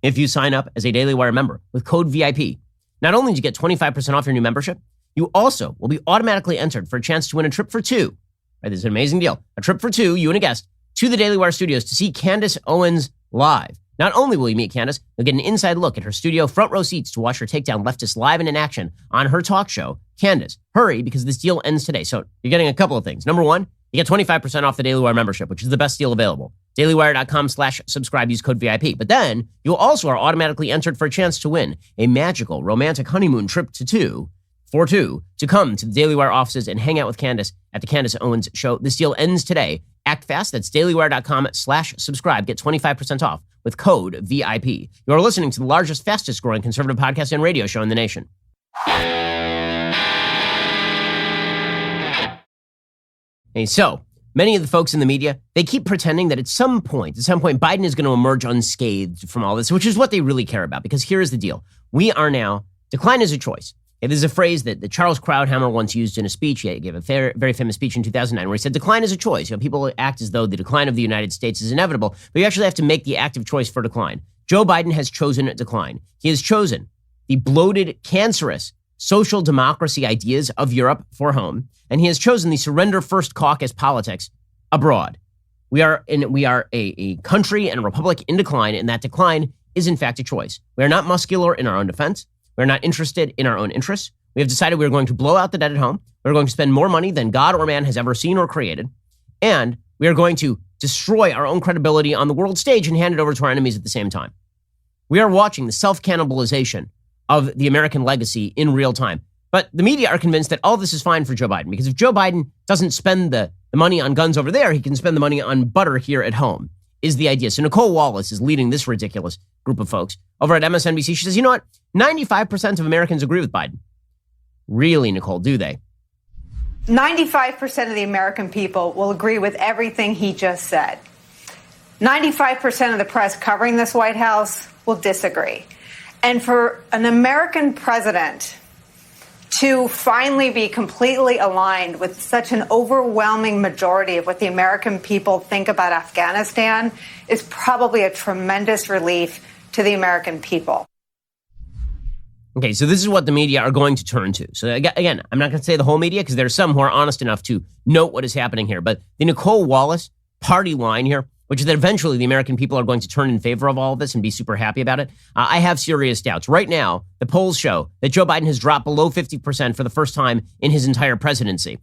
If you sign up as a Daily Wire member with code VIP, not only do you get 25% off your new membership, you also will be automatically entered for a chance to win a trip for two. Right, this is an amazing deal. A trip for two, you and a guest, to the Daily Wire studios to see Candace Owens live. Not only will you meet Candace, you'll get an inside look at her studio, front row seats to watch her take down leftists live and in action on her talk show, Candace. Hurry, because this deal ends today. So you're getting a couple of things. Number one, you get 25% off the Daily Wire membership, which is the best deal available. dailywire.com/subscribe, use code VIP. But then you also are automatically entered for a chance to win a magical romantic honeymoon trip to two to come to the Daily Wire offices and hang out with Candace at the Candace Owens Show. This deal ends today. Act fast. That's dailywire.com/subscribe. Get 25% off with code VIP. You're listening to the largest, fastest growing conservative podcast and radio show in the nation. Hey, so many of the folks in the media, they keep pretending that at some point, Biden is going to emerge unscathed from all this, which is what they really care about. Because here is the deal. We are now, decline is a choice. This is a phrase that Charles Krauthammer once used in a speech. He gave a very famous speech in 2009 where he said, decline is a choice. People act as though the decline of the United States is inevitable, but you actually have to make the active choice for decline. Joe Biden has chosen decline. He has chosen the bloated, cancerous social democracy ideas of Europe for home, and he has chosen the surrender first caucus politics abroad. We are a country and a republic in decline, and that decline is in fact a choice. We are not muscular in our own defense. We're not interested in our own interests. We have decided we're going to blow out the debt at home. We're going to spend more money than God or man has ever seen or created. And we are going to destroy our own credibility on the world stage and hand it over to our enemies at the same time. We are watching the self-cannibalization of the American legacy in real time. But the media are convinced that all this is fine for Joe Biden, because if Joe Biden doesn't spend the money on guns over there, he can spend the money on butter here at home, is the idea. So Nicole Wallace is leading this ridiculous group of folks over at MSNBC. She says, you know what? 95% of Americans agree with Biden. Really, Nicole, do they?
95% of the American people will agree with everything he just said. 95% of the press covering this White House will disagree. And for an American president to finally be completely aligned with such an overwhelming majority of what the American people think about Afghanistan is probably a tremendous relief to the American people.
Okay, so this is what the media are going to turn to. So again, I'm not going to say the whole media because there are some who are honest enough to note what is happening here. But the Nicole Wallace party line here, which is that eventually the American people are going to turn in favor of all of this and be super happy about it. I have serious doubts. Right now, the polls show that Joe Biden has dropped below 50% for the first time in his entire presidency.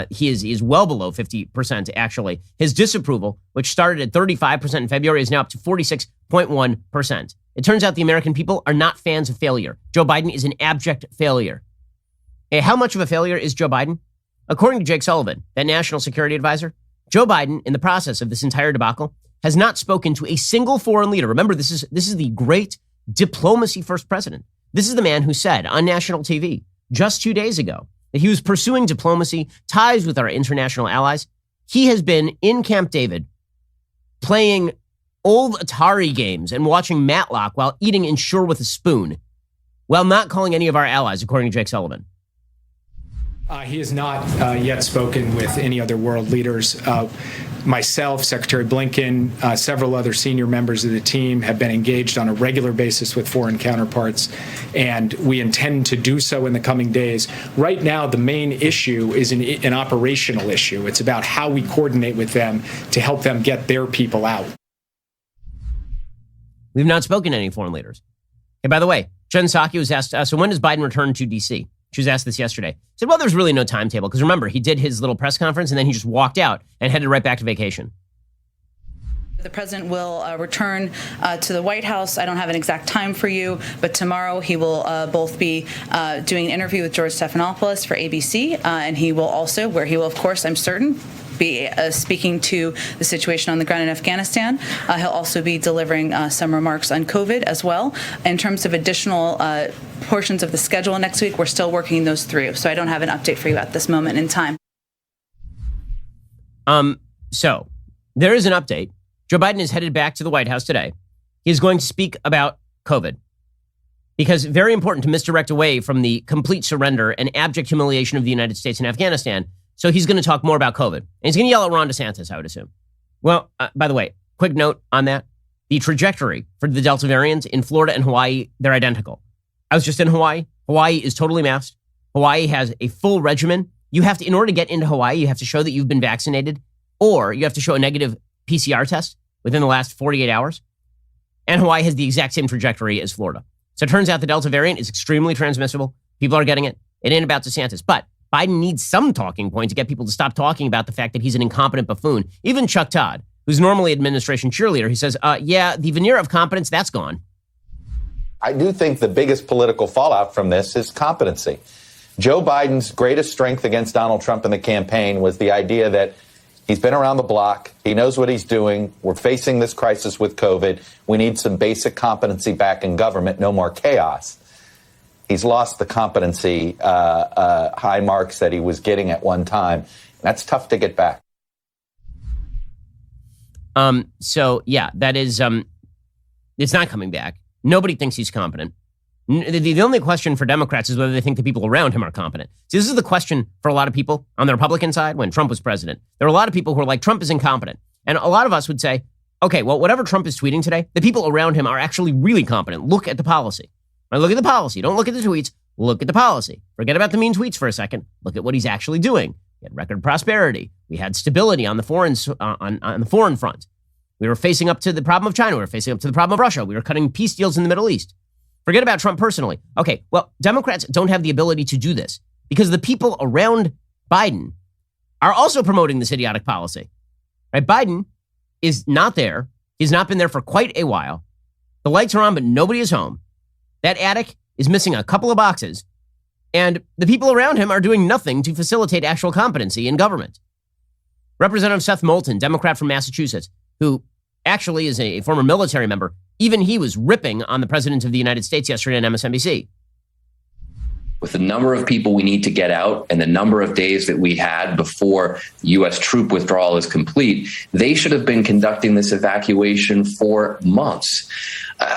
He is well below 50%, actually. His disapproval, which started at 35% in February, is now up to 46.1%. It turns out the American people are not fans of failure. Joe Biden is an abject failure. Hey, how much of a failure is Joe Biden? According to Jake Sullivan, that national security advisor, Joe Biden, in the process of this entire debacle, has not spoken to a single foreign leader. Remember, this is the great diplomacy first president. This is the man who said on national TV just 2 days ago that he was pursuing diplomacy, ties with our international allies. He has been in Camp David playing old Atari games and watching Matlock while eating Ensure with a spoon, while not calling any of our allies, according to Jake Sullivan.
He has not yet spoken with any other world leaders. Myself, Secretary Blinken, several other senior members of the team have been engaged on a regular basis with foreign counterparts, and we intend to do so in the coming days. Right now, the main issue is an operational issue. It's about how we coordinate with them to help them get their people out.
We've not spoken to any foreign leaders. And by the way, Jen Psaki was asked, so when does Biden return to D.C.? She was asked this yesterday. She said, well, there's really no timetable. Because remember, he did his little press conference and then he just walked out and headed right back to vacation.
The president will return to the White House. I don't have an exact time for you, but tomorrow he will both be doing an interview with George Stephanopoulos for ABC, and he will also, where he will, of course, I'm certain, be speaking to the situation on the ground in Afghanistan. He'll also be delivering some remarks on COVID as well. In terms of additional portions of the schedule next week, we're still working those through, so I don't have an update for you at this moment in time.
So there is an update. Joe Biden is headed back to the White House today. He is going to speak about COVID because very important to misdirect away from the complete surrender and abject humiliation of the United States in Afghanistan. So he's going to talk more about COVID. And he's going to yell at Ron DeSantis, I would assume. Well, by the way, quick note on that. The trajectory for the Delta variant in Florida and Hawaii, they're identical. I was just in Hawaii. Hawaii is totally masked. Hawaii has a full regimen. You have to, in order to get into Hawaii, you have to show that you've been vaccinated, or you have to show a negative PCR test within the last 48 hours. And Hawaii has the exact same trajectory as Florida. So it turns out the Delta variant is extremely transmissible. People are getting it. It ain't about DeSantis. But Biden needs some talking point to get people to stop talking about the fact that he's an incompetent buffoon. Even Chuck Todd, who's normally administration cheerleader, he says, yeah, the veneer of competence, that's gone.
I do think the biggest political fallout from this is competency. Joe Biden's greatest strength against Donald Trump in the campaign was the idea that he's been around the block. He knows what he's doing. We're facing this crisis with COVID. We need some basic competency back in government, no more chaos. He's lost the competency high marks that he was getting at one time. That's tough to get back.
So, yeah, that is, it's not coming back. Nobody thinks he's competent. The only question for Democrats is whether they think the people around him are competent. See, this is the question for a lot of people on the Republican side when Trump was president. There are a lot of people who are like, Trump is incompetent. And a lot of us would say, okay, well, whatever Trump is tweeting today, the people around him are actually really competent. Look at the policy. Right, look at the policy. Don't look at the tweets. Look at the policy. Forget about the mean tweets for a second. Look at what he's actually doing. We had record prosperity. We had stability on the foreign front. We were facing up to the problem of China. We were facing up to the problem of Russia. We were cutting peace deals in the Middle East. Forget about Trump personally. Okay, well, Democrats don't have the ability to do this because the people around Biden are also promoting this idiotic policy. Right? Biden is not there. He's not been there for quite a while. The lights are on, but nobody is home. That attic is missing a couple of boxes, and the people around him are doing nothing to facilitate actual competency in government. Representative Seth Moulton, Democrat from Massachusetts, who actually is a former military member, even he was ripping on the president of the United States yesterday on MSNBC.
With the number of people we need to get out and the number of days that we had before U.S. troop withdrawal is complete, they should have been conducting this evacuation for months.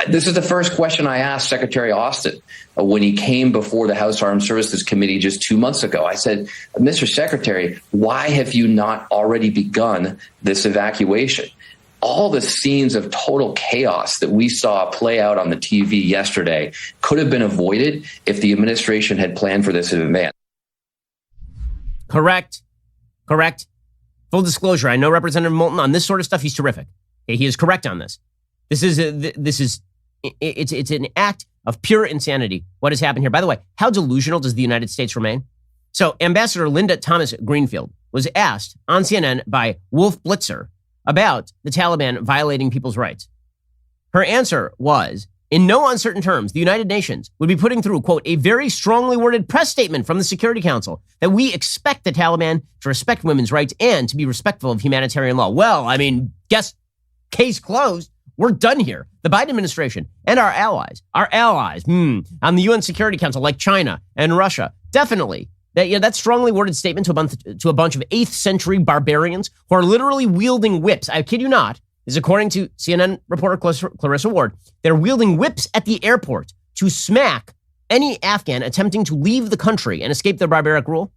This is the first question I asked Secretary Austin when he came before the House Armed Services Committee just 2 months ago. I said, Mr. Secretary, why have you not already begun this evacuation? All the scenes of total chaos that we saw play out on the TV yesterday could have been avoided if the administration had planned for this in advance.
Correct. Full disclosure, I know Representative Moulton on this sort of stuff. He's terrific. Okay, he is correct on this. It's an act of pure insanity. What has happened here? By the way, how delusional does the United States remain? So Ambassador Linda Thomas Greenfield was asked on CNN by Wolf Blitzer about the Taliban violating people's rights. Her answer was, in no uncertain terms, the United Nations would be putting through, quote, a very strongly worded press statement from the Security Council that we expect the Taliban to respect women's rights and to be respectful of humanitarian law. Well, I mean, case closed. We're done here. The Biden administration and our allies on the UN Security Council like China and Russia, definitely. That strongly worded statement to a bunch of 8th century barbarians who are literally wielding whips. I kid you not. This is according to CNN reporter Clarissa Ward. They're wielding whips at the airport to smack any Afghan attempting to leave the country and escape their barbaric rule.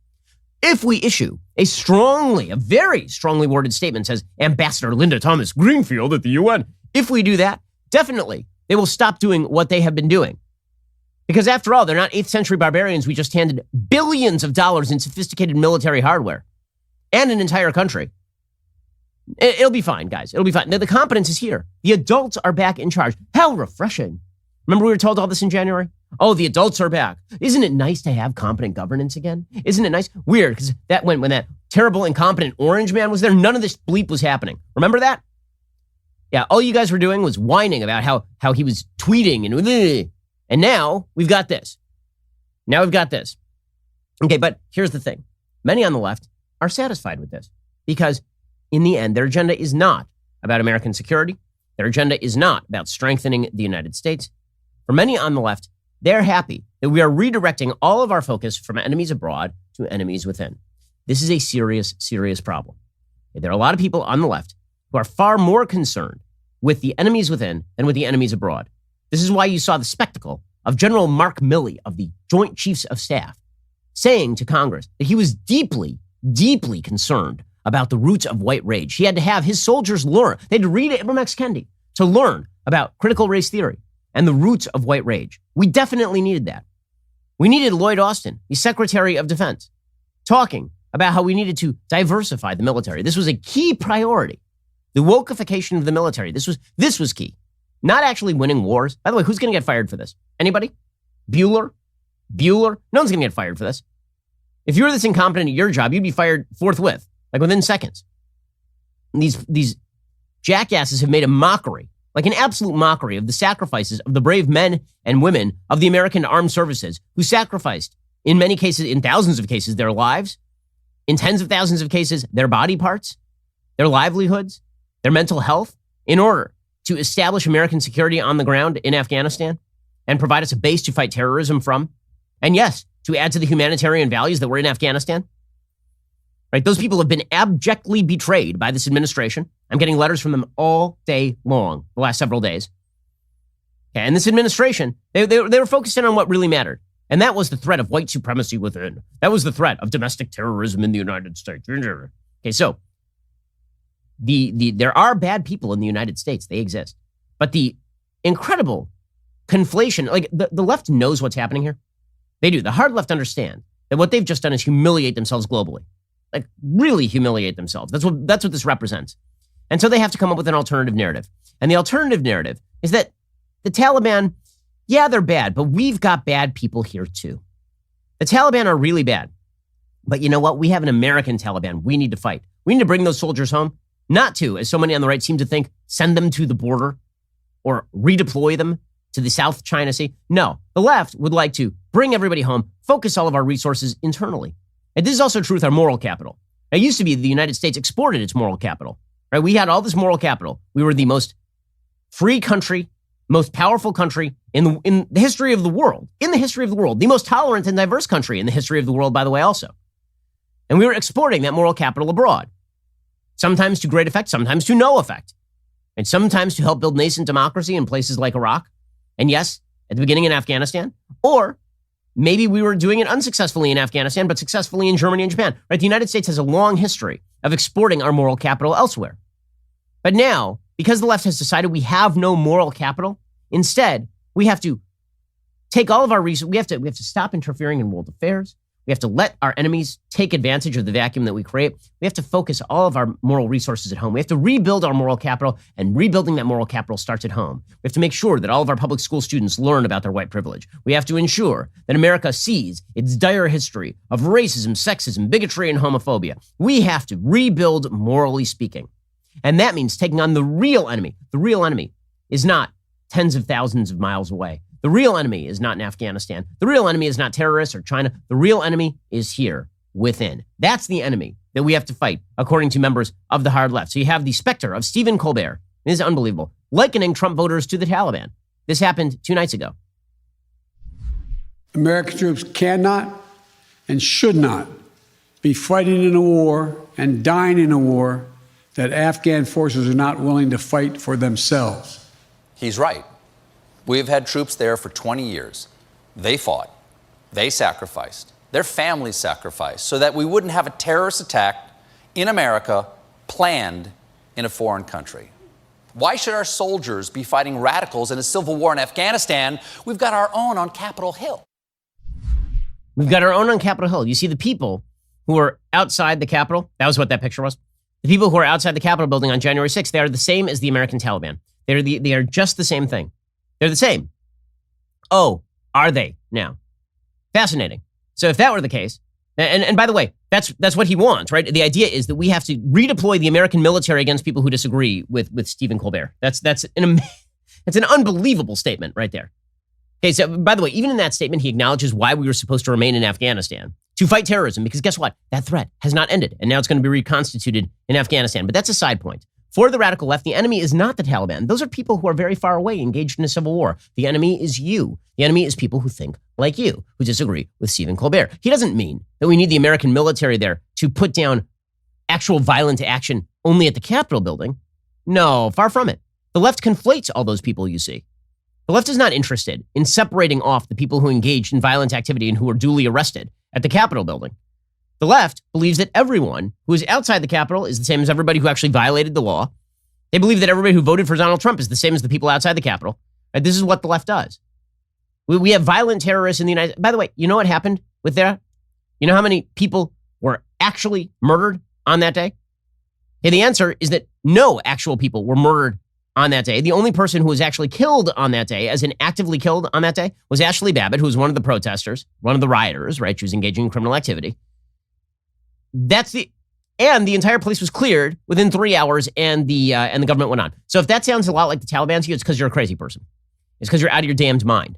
If we issue a very strongly worded statement, says Ambassador Linda Thomas Greenfield at the UN, if we do that, definitely they will stop doing what they have been doing. Because after all, they're not 8th century barbarians. We just handed billions of dollars in sophisticated military hardware and an entire country. It'll be fine, guys. It'll be fine. Now, the competence is here. The adults are back in charge. How refreshing. Remember we were told all this in January? Oh, the adults are back. Isn't it nice to have competent governance again? Isn't it nice? Weird, because that when that terrible, incompetent orange man was there, none of this bleep was happening. Remember that? Yeah, all you guys were doing was whining about how he was tweeting and now we've got this. Now we've got this. Okay, but here's the thing. Many on the left are satisfied with this because in the end, their agenda is not about American security. Their agenda is not about strengthening the United States. For many on the left, they're happy that we are redirecting all of our focus from enemies abroad to enemies within. This is a serious, serious problem. There are a lot of people on the left who are far more concerned with the enemies within than with the enemies abroad. This is why you saw the spectacle of General Mark Milley of the Joint Chiefs of Staff saying to Congress that he was deeply, deeply concerned about the roots of white rage. He had to have his soldiers learn. They had to read Ibram X. Kendi to learn about critical race theory and the roots of white rage. We definitely needed that. We needed Lloyd Austin, the Secretary of Defense, talking about how we needed to diversify the military. This was a key priority. The wokeification of the military. This was key. Not actually winning wars. By the way, who's going to get fired for this? Anybody? Bueller? No one's going to get fired for this. If you were this incompetent at your job, you'd be fired forthwith, like within seconds. These jackasses have made a mockery, like an absolute mockery of the sacrifices of the brave men and women of the American armed services who sacrificed, in many cases, in thousands of cases, their lives, in tens of thousands of cases, their body parts, their livelihoods, their mental health, in order to establish American security on the ground in Afghanistan and provide us a base to fight terrorism from. And yes, to add to the humanitarian values that were in Afghanistan. Right? Those people have been abjectly betrayed by this administration. I'm getting letters from them all day long, the last several days. Okay, and this administration, they were focused in on what really mattered. And that was the threat of white supremacy within. That was the threat of domestic terrorism in the United States. Okay, so there are bad people in the United States. They exist. But the incredible conflation, like the left knows what's happening here. They do. The hard left understand that what they've just done is humiliate themselves globally. Like really humiliate themselves. That's what this represents. And so they have to come up with an alternative narrative. And the alternative narrative is that the Taliban, yeah, they're bad, but we've got bad people here too. The Taliban are really bad. But you know what? We have an American Taliban we need to fight. We need to bring those soldiers home, not to, as so many on the right seem to think, send them to the border or redeploy them to the South China Sea. No, the left would like to bring everybody home, focus all of our resources internally. And this is also true with our moral capital. It used to be the United States exported its moral capital, right? We had all this moral capital. We were the most free country, most powerful country in the history of the world, the most tolerant and diverse country in the history of the world, by the way, also. And we were exporting that moral capital abroad, sometimes to great effect, sometimes to no effect, and sometimes to help build nascent democracy in places like Iraq. And yes, at the beginning in Afghanistan, or maybe we were doing it unsuccessfully in Afghanistan, but successfully in Germany and Japan, right? The United States has a long history of exporting our moral capital elsewhere. But now, because the left has decided we have no moral capital, instead, we have to take all of our resources. We have to stop interfering in world affairs. We have to let our enemies take advantage of the vacuum that we create. We have to focus all of our moral resources at home. We have to rebuild our moral capital, and rebuilding that moral capital starts at home. We have to make sure that all of our public school students learn about their white privilege. We have to ensure that America sees its dire history of racism, sexism, bigotry, and homophobia. We have to rebuild morally speaking. And that means taking on the real enemy. The real enemy is not tens of thousands of miles away. The real enemy is not in Afghanistan. The real enemy is not terrorists or China. The real enemy is here within. That's the enemy that we have to fight, according to members of the hard left. So you have the specter of Stephen Colbert. This is unbelievable. Likening Trump voters to the Taliban. This happened 2 nights ago.
American troops cannot and should not be fighting in a war and dying in a war that Afghan forces are not willing to fight for themselves.
He's right. We've had troops there for 20 years. They fought. They sacrificed. their families sacrificed so that we wouldn't have a terrorist attack in America planned in a foreign country. Why should our soldiers be fighting radicals in a civil war in Afghanistan? We've got our own on Capitol Hill.
We've got our own on Capitol Hill. You see, the people who are outside the Capitol, that was what that picture was. The people who are outside the Capitol building on January 6th, they are the same as the American Taliban. They are just the same thing. They're the same. Oh, are they now? Fascinating. So if that were the case, and by the way, that's what he wants, right? The idea is that we have to redeploy the American military against people who disagree with Stephen Colbert. That's an unbelievable statement right there. Okay, so by the way, even in that statement, he acknowledges why we were supposed to remain in Afghanistan, to fight terrorism, because guess what? That threat has not ended, and now it's going to be reconstituted in Afghanistan. But that's a side point. For the radical left, the enemy is not the Taliban. Those are people who are very far away, engaged in a civil war. The enemy is you. The enemy is people who think like you, who disagree with Stephen Colbert. He doesn't mean that we need the American military there to put down actual violent action only at the Capitol building. No, far from it. The left conflates all those people you see. The left is not interested in separating off the people who engaged in violent activity and who were duly arrested at the Capitol building. The left believes that everyone who is outside the Capitol is the same as everybody who actually violated the law. They believe that everybody who voted for Donald Trump is the same as the people outside the Capitol. Right? This is what the left does. We have violent terrorists in the United States. By the way, you know what happened with that? You know how many people were actually murdered on that day? Okay, the answer is that no actual people were murdered on that day. The only person who was actually killed on that day, as in actively killed on that day, was Ashley Babbitt, who was one of the protesters, one of the rioters, right? She was engaging in criminal activity. And the entire place was cleared within 3 hours, and the government went on. So if that sounds a lot like the Taliban to you, it's because you're a crazy person. It's because you're out of your damned mind.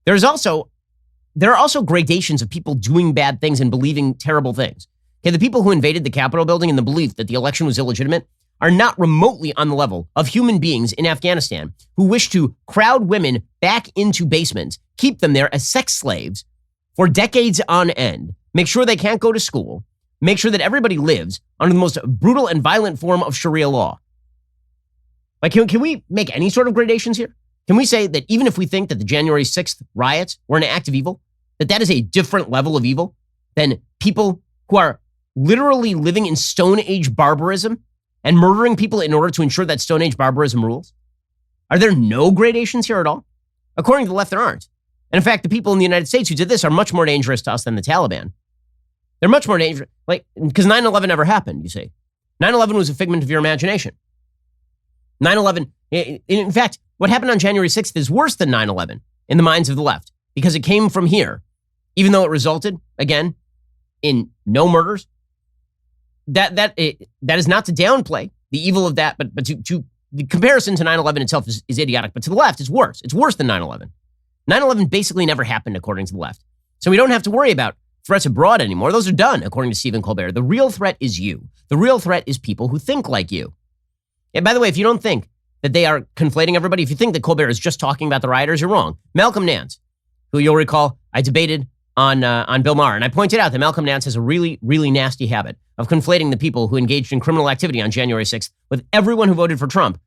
There are also gradations of people doing bad things and believing terrible things. Okay, the people who invaded the Capitol building in the belief that the election was illegitimate are not remotely on the level of human beings in Afghanistan who wish to crowd women back into basements, keep them there as sex slaves for decades on end, make sure they can't go to school, make sure that everybody lives under the most brutal and violent form of Sharia law. Like, can we make any sort of gradations here? Can we say that even if we think that the January 6th riots were an act of evil, that is a different level of evil than people who are literally living in Stone Age barbarism and murdering people in order to ensure that Stone Age barbarism rules? Are there no gradations here at all? According to the left, there aren't. And in fact, the people in the United States who did this are much more dangerous to us than the Taliban. They're much more dangerous, because 9/11 never happened, you see. 9/11 was a figment of your imagination. 9/11, in fact, what happened on January 6th is worse than 9/11 in the minds of the left, because it came from here, even though it resulted, again, in no murders. That is not to downplay the evil of that, but to the comparison to 9/11 itself is idiotic. But to the left, it's worse. It's worse than 9/11. 9/11 basically never happened, according to the left. So we don't have to worry about threats abroad anymore. Those are done, according to Stephen Colbert. The real threat is you. The real threat is people who think like you. And by the way, if you don't think that they are conflating everybody, if you think that Colbert is just talking about the rioters, you're wrong. Malcolm Nance, who you'll recall I debated on Bill Maher, and I pointed out that Malcolm Nance has a really, really nasty habit of conflating the people who engaged in criminal activity on January 6th with everyone who voted for Trump.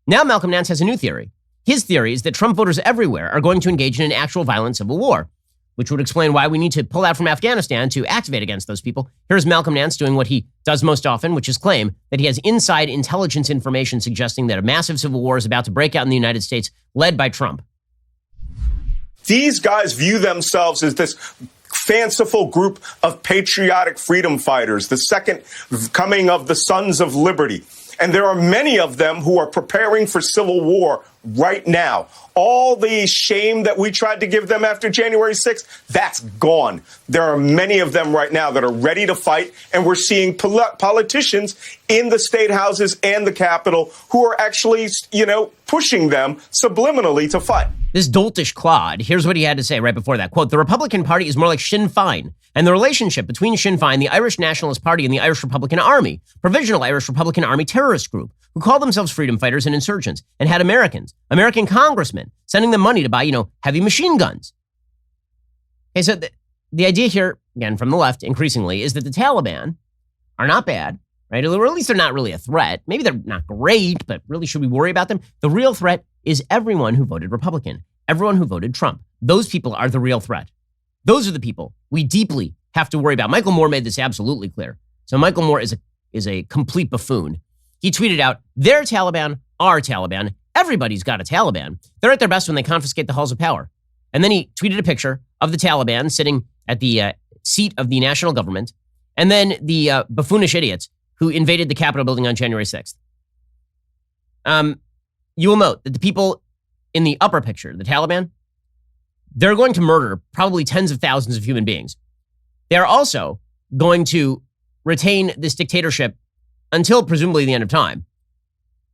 Now Malcolm Nance has a new theory. His theory is that Trump voters everywhere are going to engage in an actual violent civil war, which would explain why we need to pull out from Afghanistan to activate against those people. Here's Malcolm Nance doing what he does most often, which is claim that he has inside intelligence information suggesting that a massive civil war is about to break out in the United States, led by Trump.
These guys view themselves as this fanciful group of patriotic freedom fighters, the second coming of the Sons of Liberty. And there are many of them who are preparing for civil war right now. All the shame that we tried to give them after January 6th, that's gone. There are many of them right now that are ready to fight. And we're seeing politicians in the state houses and the Capitol who are actually, pushing them subliminally to fight.
This doltish clod, here's what he had to say right before that. Quote, "The Republican Party is more like Sinn Féin, and the relationship between Sinn Féin, the Irish Nationalist Party, and the Irish Republican Army, Provisional Irish Republican Army terrorist group, who call themselves freedom fighters and insurgents, and had American congressmen, sending them money to buy, heavy machine guns." Okay, so the idea here, again, from the left, increasingly, is that the Taliban are not bad, right? Or at least they're not really a threat. Maybe they're not great, but really, should we worry about them? The real threat is everyone who voted Republican, everyone who voted Trump. Those people are the real threat. Those are the people we deeply have to worry about. Michael Moore made this absolutely clear. So Michael Moore is a complete buffoon. He tweeted out, "Their Taliban, our Taliban. Everybody's got a Taliban. They're at their best when they confiscate the halls of power." And then he tweeted a picture of the Taliban sitting at the seat of the national government, and then the buffoonish idiots who invaded the Capitol building on January 6th. You will note that the people in the upper picture, the Taliban, they're going to murder probably tens of thousands of human beings. They are also going to retain this dictatorship until presumably the end of time.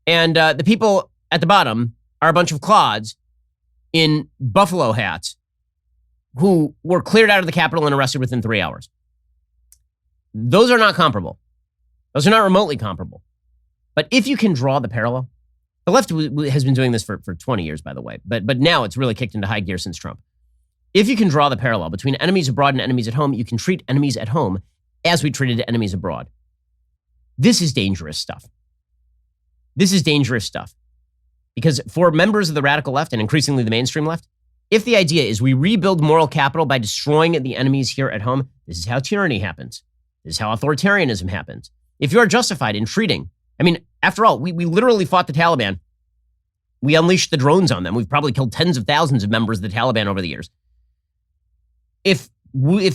And the people at the bottom are a bunch of clods in buffalo hats who were cleared out of the Capitol and arrested within 3 hours. Those are not comparable. Those are not remotely comparable. But if you can draw the parallel, the left has been doing this for 20 years, by the way, but now it's really kicked into high gear since Trump. If you can draw the parallel between enemies abroad and enemies at home, you can treat enemies at home as we treated enemies abroad. This is dangerous stuff. This is dangerous stuff. Because for members of the radical left and increasingly the mainstream left, if the idea is we rebuild moral capital by destroying the enemies here at home, this is how tyranny happens. This is how authoritarianism happens. If you are justified in treating, after all, we literally fought the Taliban. We unleashed the drones on them. We've probably killed tens of thousands of members of the Taliban over the years. If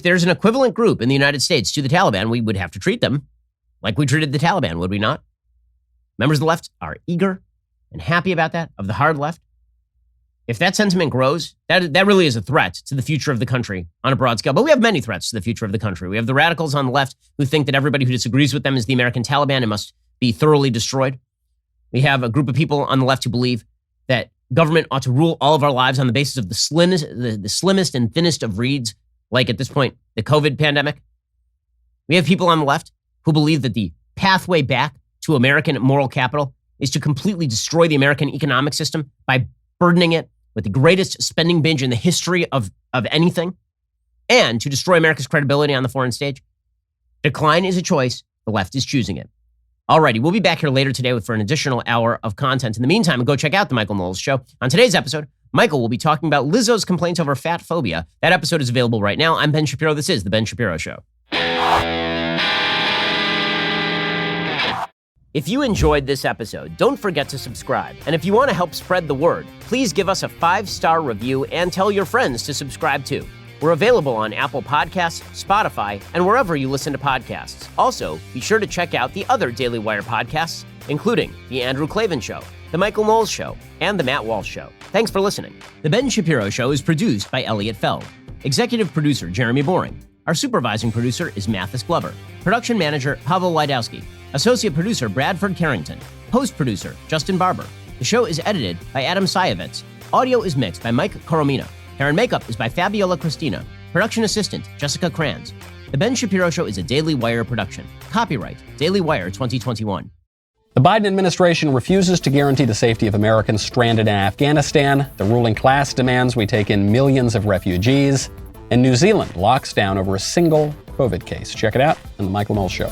there's an equivalent group in the United States to the Taliban, we would have to treat them like we treated the Taliban, would we not? Members of the left are eager and happy about that, of the hard left. If that sentiment grows, that really is a threat to the future of the country on a broad scale. But we have many threats to the future of the country. We have the radicals on the left who think that everybody who disagrees with them is the American Taliban and must be thoroughly destroyed. We have a group of people on the left who believe that government ought to rule all of our lives on the basis of the slimmest and thinnest of reeds, like at this point, the COVID pandemic. We have people on the left who believe that the pathway back to American moral capital is to completely destroy the American economic system by burdening it with the greatest spending binge in the history of anything, and to destroy America's credibility on the foreign stage. Decline is a choice. The left is choosing it. Alrighty, we'll be back here later today for an additional hour of content. In the meantime, go check out The Michael Knowles Show. On today's episode, Michael will be talking about Lizzo's complaints over fat phobia. That episode is available right now. I'm Ben Shapiro. This is The Ben Shapiro Show. If you enjoyed this episode, don't forget to subscribe. And if you want to help spread the word, please give us a 5-star review and tell your friends to subscribe too. We're available on Apple Podcasts, Spotify, and wherever you listen to podcasts. Also, be sure to check out the other Daily Wire podcasts, including The Andrew Klavan Show, The Michael Knowles Show, and The Matt Walsh Show. Thanks for listening. The Ben Shapiro Show is produced by Elliot Feld. Executive producer, Jeremy Boring. Our supervising producer is Mathis Glover. Production manager, Pavel Wydowski. Associate producer, Bradford Carrington. Post-producer, Justin Barber. The show is edited by Adam Sayevitz. Audio is mixed by Mike Coromina. Hair and makeup is by Fabiola Cristina. Production assistant, Jessica Kranz. The Ben Shapiro Show is a Daily Wire production. Copyright, Daily Wire 2021.
The Biden administration refuses to guarantee the safety of Americans stranded in Afghanistan. The ruling class demands we take in millions of refugees. And New Zealand locks down over a single COVID case. Check it out on The Michael Knowles Show.